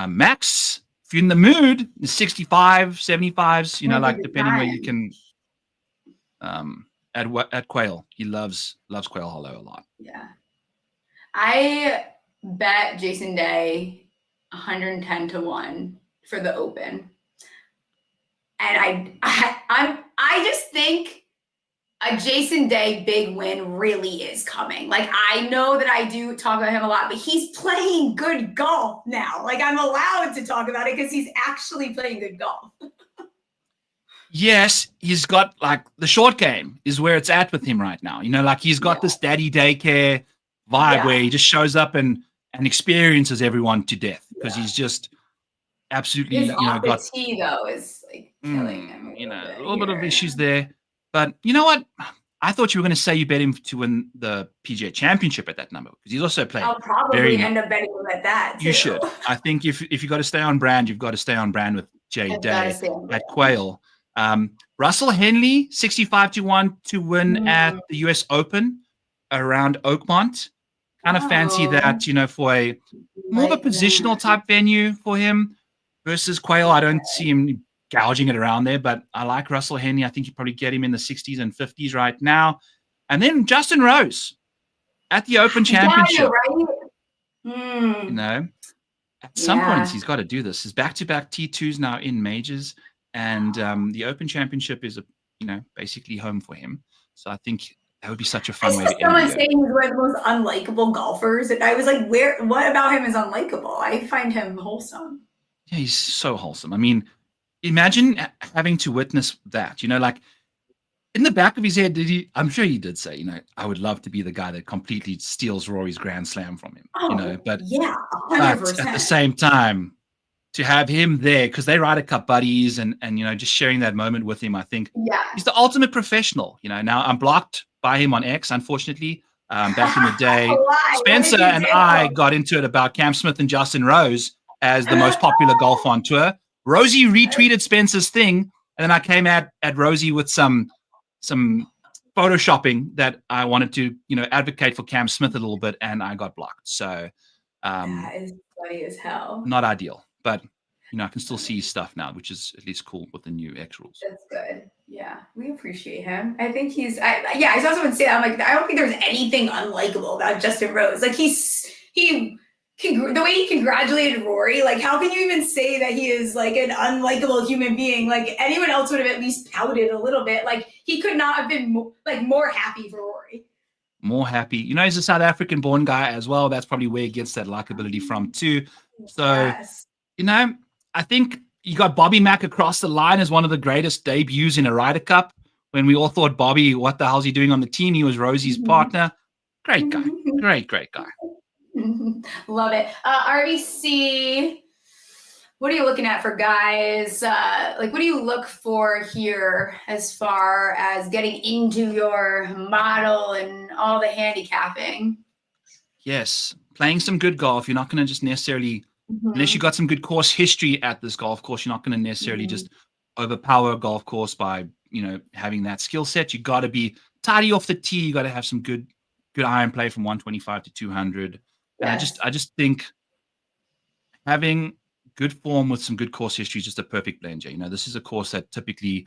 Max, if you're in the mood, 65, 75s, depending where you can at Quail. He loves Quail Hollow a lot. Yeah. I bet Jason Day 110 to 1 for the Open. And I just think a Jason Day big win really is coming. I know that I do talk about him a lot, but he's playing good golf now. I'm allowed to talk about it because he's actually playing good golf. Yes, he's got the short game is where it's at with him right now. He's got this daddy daycare vibe where he just shows up and experiences everyone to death because he's just absolutely his got tee though is killing him a little bit of issues there. But you know what? I thought you were going to say you bet him to win the PGA Championship at that number because he's also playing. I'll probably end up betting him at that too. You should. I think if you got to stay on brand, you've got to stay on brand with Jay Day at Quail. Russell Henley 65 to 1 to win at the US Open around Oakmont. Kind of fancy that, for a more of a positional type venue for him versus Quail. I don't see him gouging it around there, but I like Russell Henley. I think you probably get him in the 60s and 50s right now. And then Justin Rose at the Open Championship. At some point he's got to do this. His back-to-back T2s now in majors, and the Open Championship is basically home for him. So I think that would be such a fun way to end it. Someone saying he's one of the most unlikable golfers, and I was like, what about him is unlikable? I find him wholesome. Yeah, he's so wholesome. I mean, imagine having to witness that, in the back of his head, I'm sure he did say, I would love to be the guy that completely steals Rory's Grand Slam from him, but 100%. But at the same time, to have him there, because they Ryder Cup buddies and just sharing that moment with him, I think he's the ultimate professional. Now I'm blocked by him on X, unfortunately. Back in the day, Spencer and I got into it about Cam Smith and Justin Rose as the most popular golfer on tour. Rosie retweeted Spencer's thing, And then I came at Rosie with some photoshopping that I wanted to, advocate for Cam Smith a little bit, and I got blocked. So that is funny as hell. not ideal, but I can still see stuff now, which is at least cool with the new X rules. That's good. Yeah, we appreciate him. I think I also would say that I'm like, I don't think there's anything unlikable about Justin Rose. Like the way he congratulated Rory, like how can you even say that he is like an unlikable human being? Like anyone else would have at least pouted a little bit. Like he could not have been more happy for Rory. More happy. He's a South African born guy as well. That's probably where he gets that likability from too. So, yes. I think you got Bobby Mack across the line as one of the greatest debuts in a Ryder Cup. When we all thought, Bobby, what the hell's he doing on the team? He was Rosie's partner. Great guy. Great guy. Love it. RBC, what are you looking at for guys? What do you look for here as far as getting into your model and all the handicapping? Yes. Playing some good golf. You're not going to just necessarily, unless you got some good course history at this golf course, you're not going to necessarily just overpower a golf course by, having that skill set. You got to be tidy off the tee. You got to have some good iron play from 125 to 200. Yes. And I just think having good form with some good course history is just a perfect blend. This is a course that typically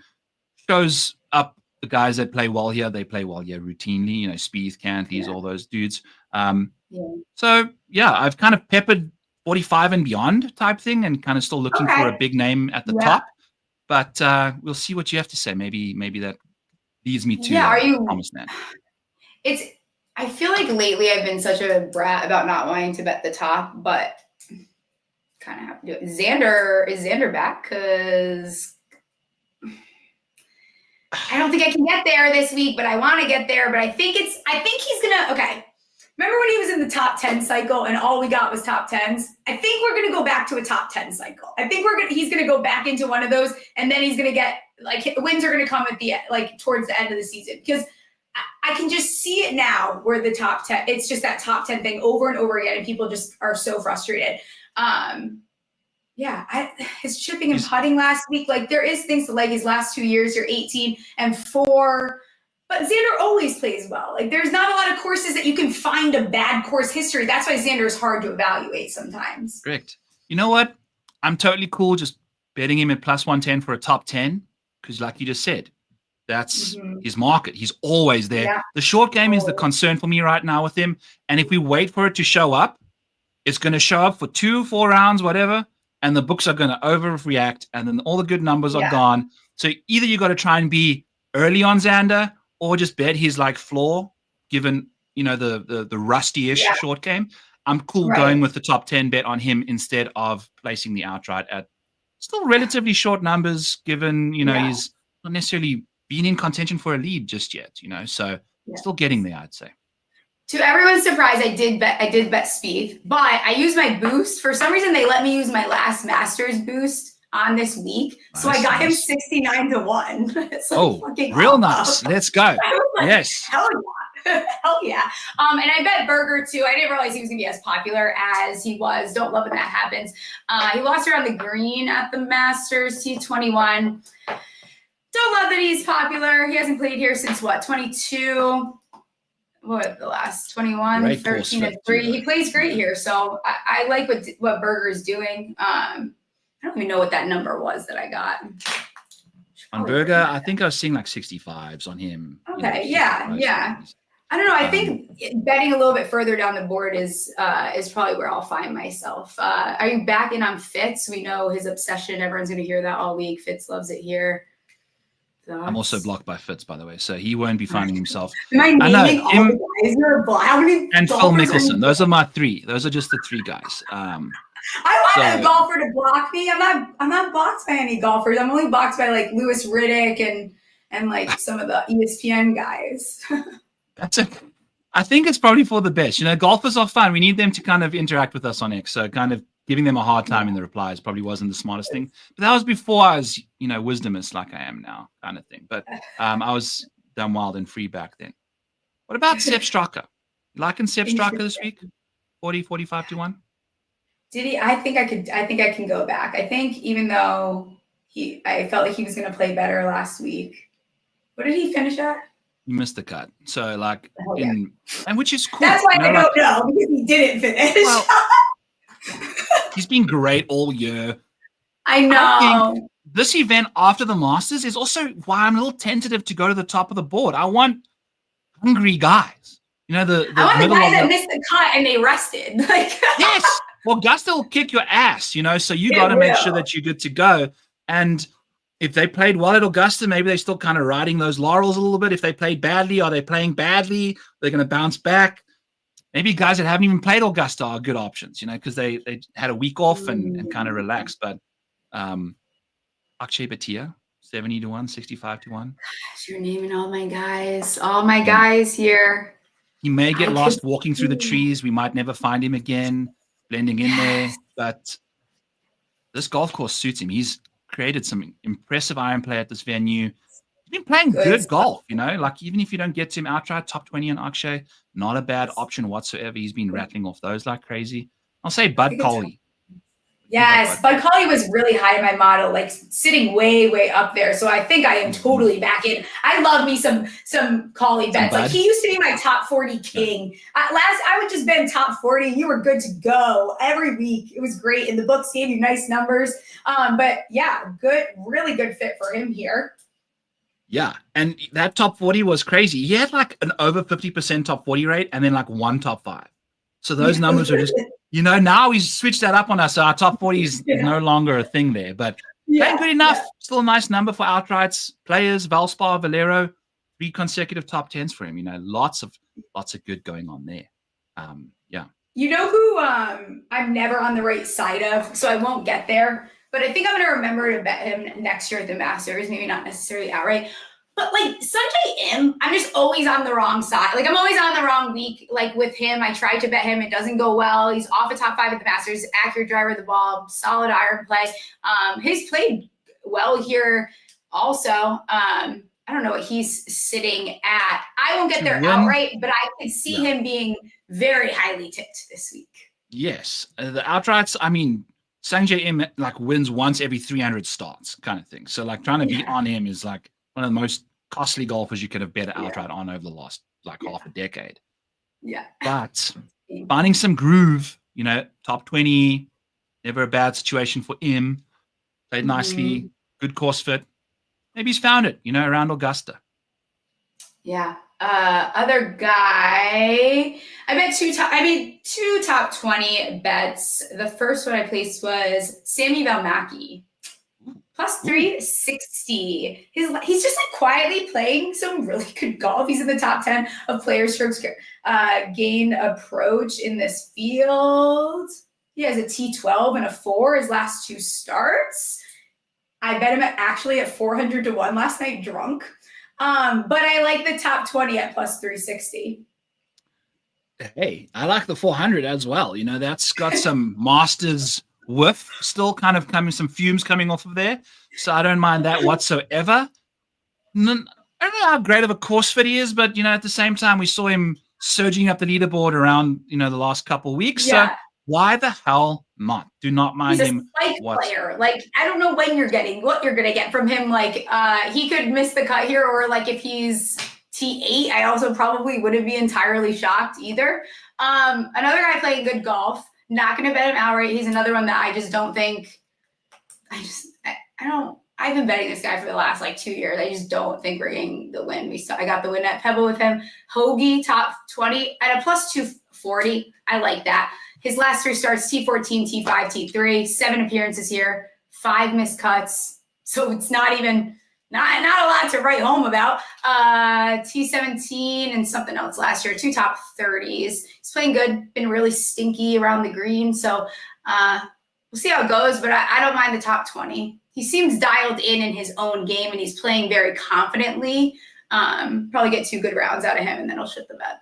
shows up the guys that play well here. They play well here routinely. Spieth, Cantley's, all those dudes. So I've kind of peppered 45 and beyond type thing, and kind of still looking for a big name at the top. But we'll see what you have to say. Maybe that leads me to promised land. I feel like lately I've been such a brat about not wanting to bet the top, but kind of have to do it. Is Xander back? Because I don't think I can get there this week, but I want to get there. But I think he's gonna. Okay, remember when he was in the top 10 cycle and all we got was top 10s? I think we're gonna go back to a top 10 cycle. I think he's gonna go back into one of those, and then he's gonna get wins are gonna come at the towards the end of the season, because I can just see it now where the top 10, it's just that top 10 thing over and over again, and people just are so frustrated. His chipping and putting last week, there is things to his last 2 years, you're 18 and 4, but Xander always plays well. There's not a lot of courses that you can find a bad course history. That's why Xander is hard to evaluate sometimes. Correct. You know what? I'm totally cool just betting him at plus 110 for a top 10, because like you just said, that's his market. He's always there. Yeah. The short game is the concern for me right now with him. And if we wait for it to show up, it's going to show up for 2-4 rounds, whatever, and the books are going to overreact, and then all the good numbers are gone. So either you got to try and be early on Xander, or just bet his floor, given the rusty-ish short game. I'm cool going with the top 10 bet on him instead of placing the outright at still relatively short numbers, given he's not necessarily been in contention for a lead just yet, so still getting there, I'd say. To everyone's surprise, I did bet Spieth, but I used my boost. For some reason, they let me use my last Masters boost on this week, so I got him 69-1. It's real nice. Let's go. Yes. Hell yeah. Hell yeah. And I bet Berger too. I didn't realize he was gonna be as popular as he was. Don't love when that happens. He lost her on the green at the Masters T21. Don't love that he's popular. He hasn't played here since 22. What, the last 21, great 13 and 3. He plays great here. So I like what Berger's doing. I don't even know what that number was that I got. On Berger, I think I was seeing 65s on him. Okay, yeah. I don't know. I think betting a little bit further down the board is probably where I'll find myself. Are you back in on Fitz? We know his obsession. Everyone's going to hear that all week. Fitz loves it here. I'm also blocked by Fitz, by the way, so he won't be finding himself. Am I naming all the guys? You're blocked. How many and Phil Mickelson. Those are my 3. Those are just the 3 guys. I want a golfer to block me. I'm not blocked by any golfers. I'm only blocked by Lewis Riddick and some of the ESPN guys. I think it's probably for the best. Golfers are fun. We need them to kind of interact with us on X. So kind of giving them a hard time in the replies probably wasn't the smartest thing. But that was before I was, wisdomist like I am now, kind of thing. But I was dumb, wild, and free back then. What about Sepp Straka? You liking Sepp Straka this week? 40, 45 to 1? Did he? I think I can go back. I think even though I felt like he was going to play better last week. What did he finish at? You missed the cut. So like, Oh, yeah. and which is cool. That's why you know, I don't know, because he didn't finish. Well, he's been great all year. I know. I think this event after the Masters is also why I'm a little tentative to go to the top of the board. I want hungry guys. You know, the I want the middle guys of that missed the cut and they rested. Like yes. Well, Augusta will kick your ass, you know, so you got to make sure that you're good to go. And if they played well at Augusta, maybe they're still kind of riding those laurels a little bit. If they played badly, are they playing badly? They're going to bounce back. Maybe guys that haven't even played Augusta are good options, you know, because they had a week off and kind of relaxed. But Akshay Bhatia, 70-1, 65-1. Gosh, you're naming all my guys here. He may get lost walking through the trees. We might never find him again, blending in there. But this golf course suits him. He's created some impressive iron play at this venue. He's been playing good golf, you know, like even if you don't get to him outright, top 20 on Akshay, not a bad option whatsoever. He's been rattling off those like crazy. I'll say Bud Coley. Yes, Bud Coley was really high in my model, like sitting way, way up there. So I think I am totally back in. I love me some Coley bets. Like he used to be my top 40 king. I would just bet top 40. You were good to go every week. It was great. And the books gave you nice numbers. But yeah, good, really good fit for him here. Yeah. And that top 40 was crazy. He had like an over 50% top 40 rate and then like one top 5. So those numbers are just, you know, now he's switched that up on us. So our top 40 is no longer a thing there, but playing good enough. Yeah. Still a nice number for outrights. Players, Valspar, Valero, 3 consecutive top 10s for him. You know, lots of good going on there. Yeah. You know who I'm never on the right side of, so I won't get there. But I think I'm going to remember to bet him next year at the Masters. Maybe not necessarily outright. But like Sanjay M, I'm just always on the wrong side. Like I'm always on the wrong week. Like with him, I tried to bet him. It doesn't go well. He's off a top 5 at the Masters. Accurate driver of the ball. Solid iron play. He's played well here also. I don't know what he's sitting at. I won't get there outright, but I could see him being very highly tipped this week. Yes. The outrights, I mean, Sanjay M like wins once every 300 starts kind of thing. So like trying to be on him is like one of the most costly golfers you could have bet outright on over the last like half a decade. Yeah. But finding some groove, you know, top 20, never a bad situation for him. Played nicely, good course fit. Maybe he's found it, you know, around Augusta. Yeah. Other guy, I made two top 20 bets. The first one I placed was Sammy Valmaki. Plus 360. He's just like quietly playing some really good golf. He's in the top 10 of player strokes gain approach in this field. He has a T12 and a 4 his last 2 starts. I bet him actually at 400-1 last night drunk. But I like the top 20 at plus 360. Hey, I like the 400 as well. You know, that's got some Masters whiff still kind of coming, some fumes coming off of there. So I don't mind that whatsoever. I don't know how great of a course fit he is, but, you know, at the same time, we saw him surging up the leaderboard around, you know, the last couple of weeks. Yeah. So why the hell not? Do not mind him. He's a spike player. Like, I don't know when what you're going to get from him. Like, he could miss the cut here, or like if he's T8, I also probably wouldn't be entirely shocked either. Another guy playing good golf. Not going to bet him outright. He's another one that I just don't think. I've been betting this guy for the last like 2 years. I just don't think we're getting the win. I got the win at Pebble with him. Hoagie top 20 at a plus 240. I like that. His last 3 starts: T14, T5, T3. 7 appearances here. 5 missed cuts. So it's not even not a lot to write home about. T17 and something else last year. 2 top 30s. He's playing good. Been really stinky around the green. So we'll see how it goes. But I don't mind the top 20. He seems dialed in his own game, and he's playing very confidently. Probably get 2 good rounds out of him, and then I'll shit the bed.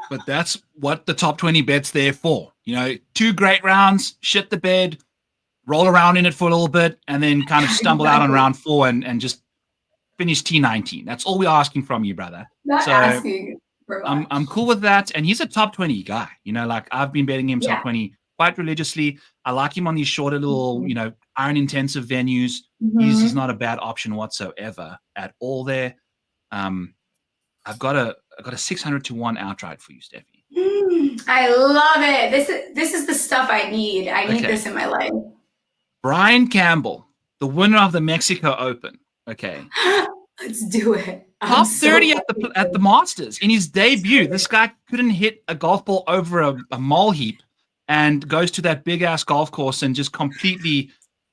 But that's what the top 20 bet's there for. You know, 2 great rounds, shit the bed, roll around in it for a little bit, and then kind of stumble out on round 4 and just finish T19. That's all we're asking from you, brother. Not asking for much. I'm cool with that. And he's a top 20 guy. You know, like I've been betting him top 20 quite religiously. I like him on these shorter little, you know, iron intensive venues. He's not a bad option whatsoever at all there. I've got a 600-1 outright for you, Stephie. I love it. This is the stuff I need. I need Okay. this in my life. Brian Campbell, the winner of the Mexico Open. Okay. Let's do it. Top 30 at the Masters in his debut. This guy couldn't hit a golf ball over a mole heap and goes to that big ass golf course and just completely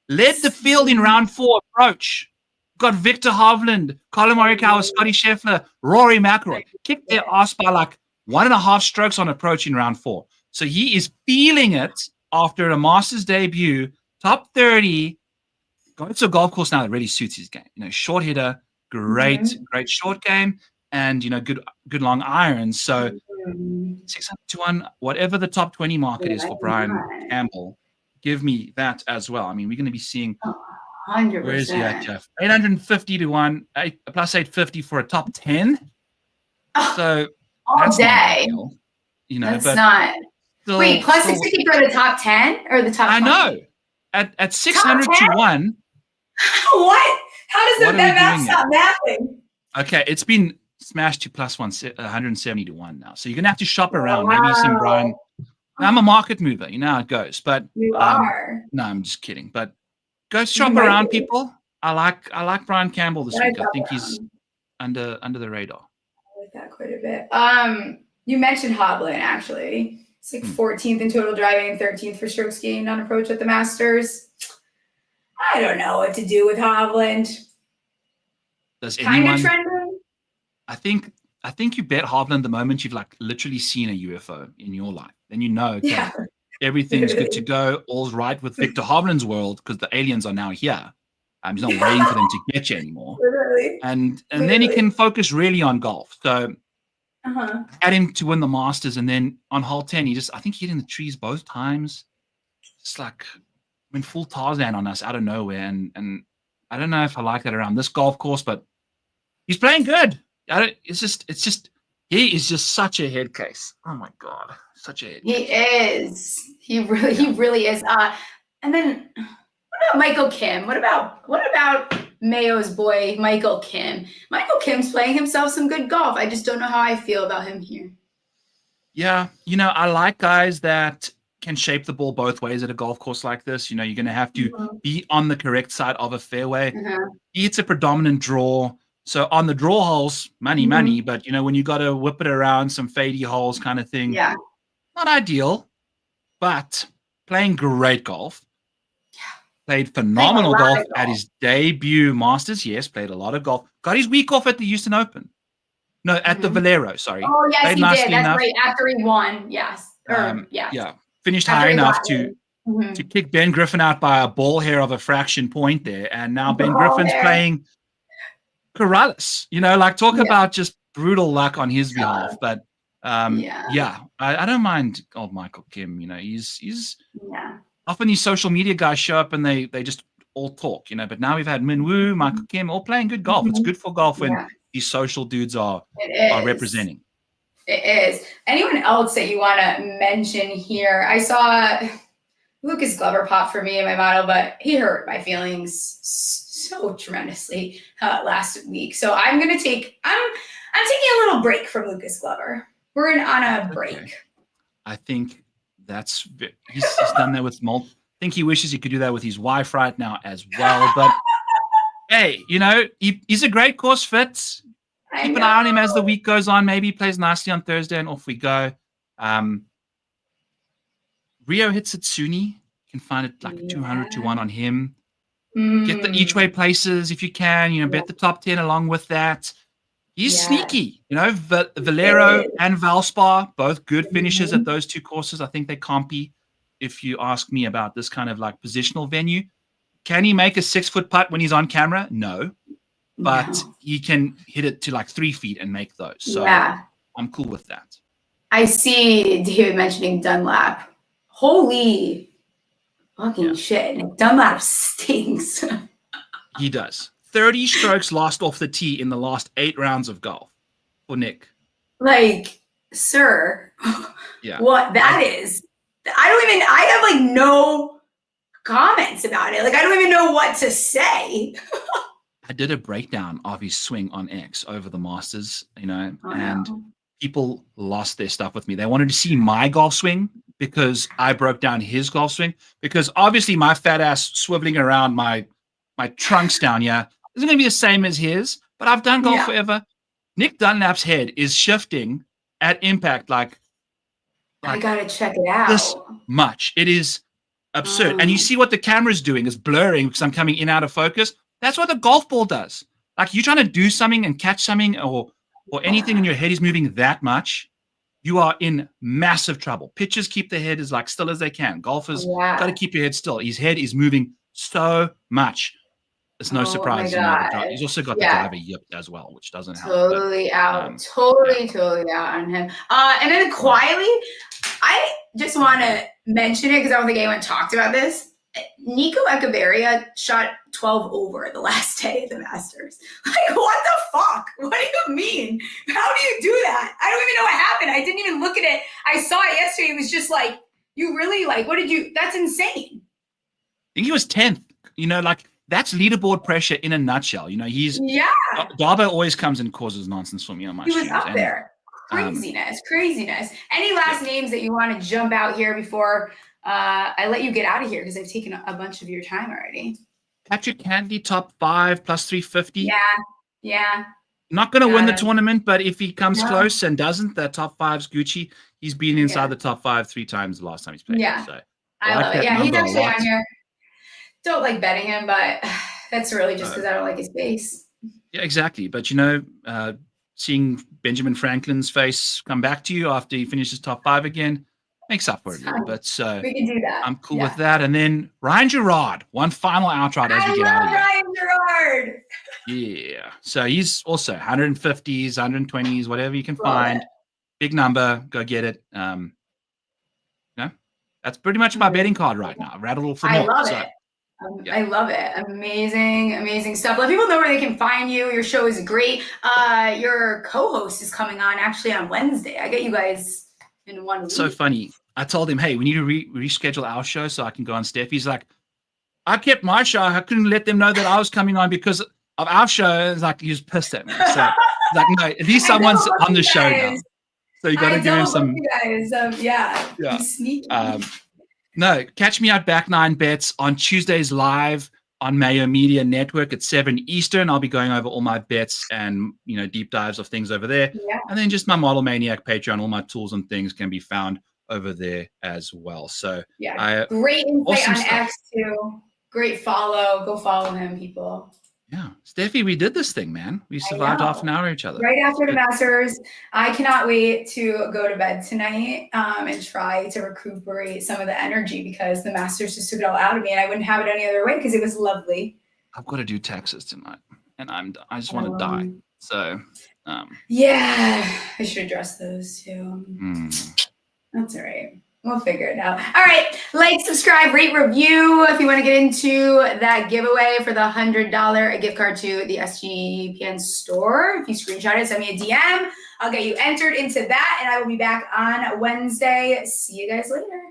led the field in round 4 approach. Got Victor Hovland, Colin Morikawa, Scotty Scheffler, Rory McIlroy. Kicked their ass by like 1.5 strokes on approach in round 4. So he is feeling it after a Masters debut. Top 30. Going to a golf course now that really suits his game. Short hitter, great short game, and good long irons. So 600-1, whatever the top 20 market is for Brian Campbell, give me that as well. I mean, we're going to be seeing 100%. Where is he at, Jeff? 850-1, plus 850 for a top 10. So all that's day. Not ideal, that's but not. still, Wait, plus 650 for the top 10 or the top 20? I know. At 600-1. What? How does that math doing stop mathing? Okay, it's been smashed to plus 170-1 now. So you're gonna have to shop around. Maybe some Brian. I'm a market mover. You know how it goes. But you are. No, I'm just kidding. But go shop around, people. I like Brian Campbell this week. I think he's under the radar. I like that quite a bit. You mentioned Hovland actually. It's like 14th in total driving and 13th for strokes gained on approach at the Masters. I don't know what to do with Hovland. Does kind anyone? of trending? I think you bet Hovland the moment you've like literally seen a UFO in your life. Then okay, everything's good to go. All's right with Victor Hovland's world because the aliens are now here. He's not waiting for them to get you anymore. Literally. And then he can focus really on golf. So add him to win the Masters, and then on hole 10, I think he hit in the trees both times. It's like went full Tarzan on us out of nowhere, and I don't know if I like that around this golf course, but he's playing good. It's just he is just such a head case. Oh my god, such a head case. He is. He really is. And then what about Michael Kim? What about Mayo's boy, Michael Kim? Michael Kim's playing himself some good golf. I just don't know how I feel about him here. Yeah, I like guys that can shape the ball both ways at a golf course like this. You're going to have to be on the correct side of a fairway. It's a predominant draw. So on the draw holes, money, but when you got to whip it around some fadey holes kind of thing, not ideal, but playing great golf. Played phenomenal golf at his debut Masters. Yes, played a lot of golf. Got his week off at the Houston Open. No, at the Valero, sorry. Oh, yes, played he did. That's enough. right. After he won, yes. Yeah. Finished high enough to kick Ben Griffin out by a ball hair of a fraction point there. And now Ben Griffin's playing Corrales. Talk about just brutal luck on his behalf. But I don't mind old Michael Kim. He's often these social media guys show up and they just all talk, but now we've had Min Woo, Michael Kim all playing good golf. It's good for golf when these social dudes are representing. It is. Anyone else that you want to mention here? I saw Lucas Glover pop for me in my model, but he hurt my feelings so tremendously last week. So I'm taking a little break from Lucas Glover. We're on a break. Okay. I think he's done that with I think he wishes he could do that with his wife right now as well. But hey, he's a great course fit. Keep an eye on him as the week goes on. Maybe he plays nicely on Thursday and off we go. Rio hits Itsuni. You can find it like 200-1 on him. Get the each way places if you can. Bet the top 10 along with that. He's sneaky. Valero and Valspar, both good finishes at those two courses. I think they compete. If you ask me about this kind of like positional venue, can he make a 6-foot putt when he's on camera? No. But he can hit it to like 3 feet and make those. So I'm cool with that. I see David mentioning Dunlap. Holy fucking shit. Dunlap stinks. He does. 30 strokes lost off the tee in the last 8 rounds of golf for Nick. Like, sir, Yeah. what that is. I have like no comments about it. Like, I don't even know what to say. I did a breakdown of his swing on X over the Masters, and no. people lost their stuff with me. They wanted to see my golf swing because I broke down his golf swing, because obviously my fat ass swiveling around my trunks down here isn't going to be the same as his, but I've done golf forever. Nick Dunlap's head is shifting at impact like I gotta check it out. This much. It is absurd. And you see what the camera's doing is blurring because I'm coming in out of focus. That's what the golf ball does. Like, you're trying to do something and catch something or anything in your head is moving that much, you are in massive trouble. Pitchers keep their head as like still as they can. Golfers got to keep your head still. His head is moving so much. It's no surprise. He's also got the driver yipped as well, which doesn't help. Totally out on him. And then quietly, I just want to mention it because I don't think anyone talked about this. Nico Echeverria shot 12 over the last day of the Masters. Like, what the fuck? What do you mean? How do you do that? I don't even know what happened. I didn't even look at it. I saw it yesterday. It was just like, you really, like, what did you, that's insane. I think he was 10th. Like, that's leaderboard pressure in a nutshell. He's Darbo always comes and causes nonsense for me on my streams. He was up there. Craziness. Any last names that you want to jump out here before I let you get out of here, because I've taken a bunch of your time already? Patrick Cantley, top 5 plus 350. Yeah. Not going to win the tournament, but if he comes close and doesn't, the top 5's Gucci. He's been inside the top 5 3 times the last time he's played. Yeah. So I love it. Yeah, he's actually on here. Don't like betting him, but that's really just because I don't like his face. Yeah, exactly. But seeing Benjamin Franklin's face come back to you after he finishes top 5 again makes up for it a little bit. So we can do that. I'm cool with that. And then Ryan Gerard, one final outright as we get out of here. Ryan Gerard. Yeah. So he's also 150s, 120s, whatever you can find. Big number. Go get it. That's pretty much my betting card right now. Rattle for more. I love it. I love it. Amazing stuff. Let people know where they can find you. Your show is great. Your co-host is coming on actually on Wednesday. I get you guys in 1 week. So funny. I told him, hey, we need to reschedule our show so I can go on Steph. He's like, I kept my show. I couldn't let them know that I was coming on because of our show. It's like, he was pissed at me. So he's like, no, at least someone's on the show now. So you got to give him some. You guys. Yeah. Sneaky. No, catch me at Back Nine Bets on Tuesdays live on Mayo Media Network at 7 Eastern. I'll be going over all my bets and deep dives of things over there. Yeah. And then just my Model Maniac Patreon, all my tools and things can be found over there as well. So great insight on X too. Great follow. Go follow him, people. Yeah. Steffi, we did this thing, man. We survived half an hour each other. Right after the Masters. I cannot wait to go to bed tonight and try to recuperate some of the energy because the Masters just took it all out of me and I wouldn't have it any other way because it was lovely. I've got to do Texas tonight and I just want to die. So I should address those too. That's all right. We'll figure it out. All right. Like, subscribe, rate, review. If you want to get into that giveaway for the $100 gift card to the SGPN store, if you screenshot it, send me a DM. I'll get you entered into that, and I will be back on Wednesday. See you guys later.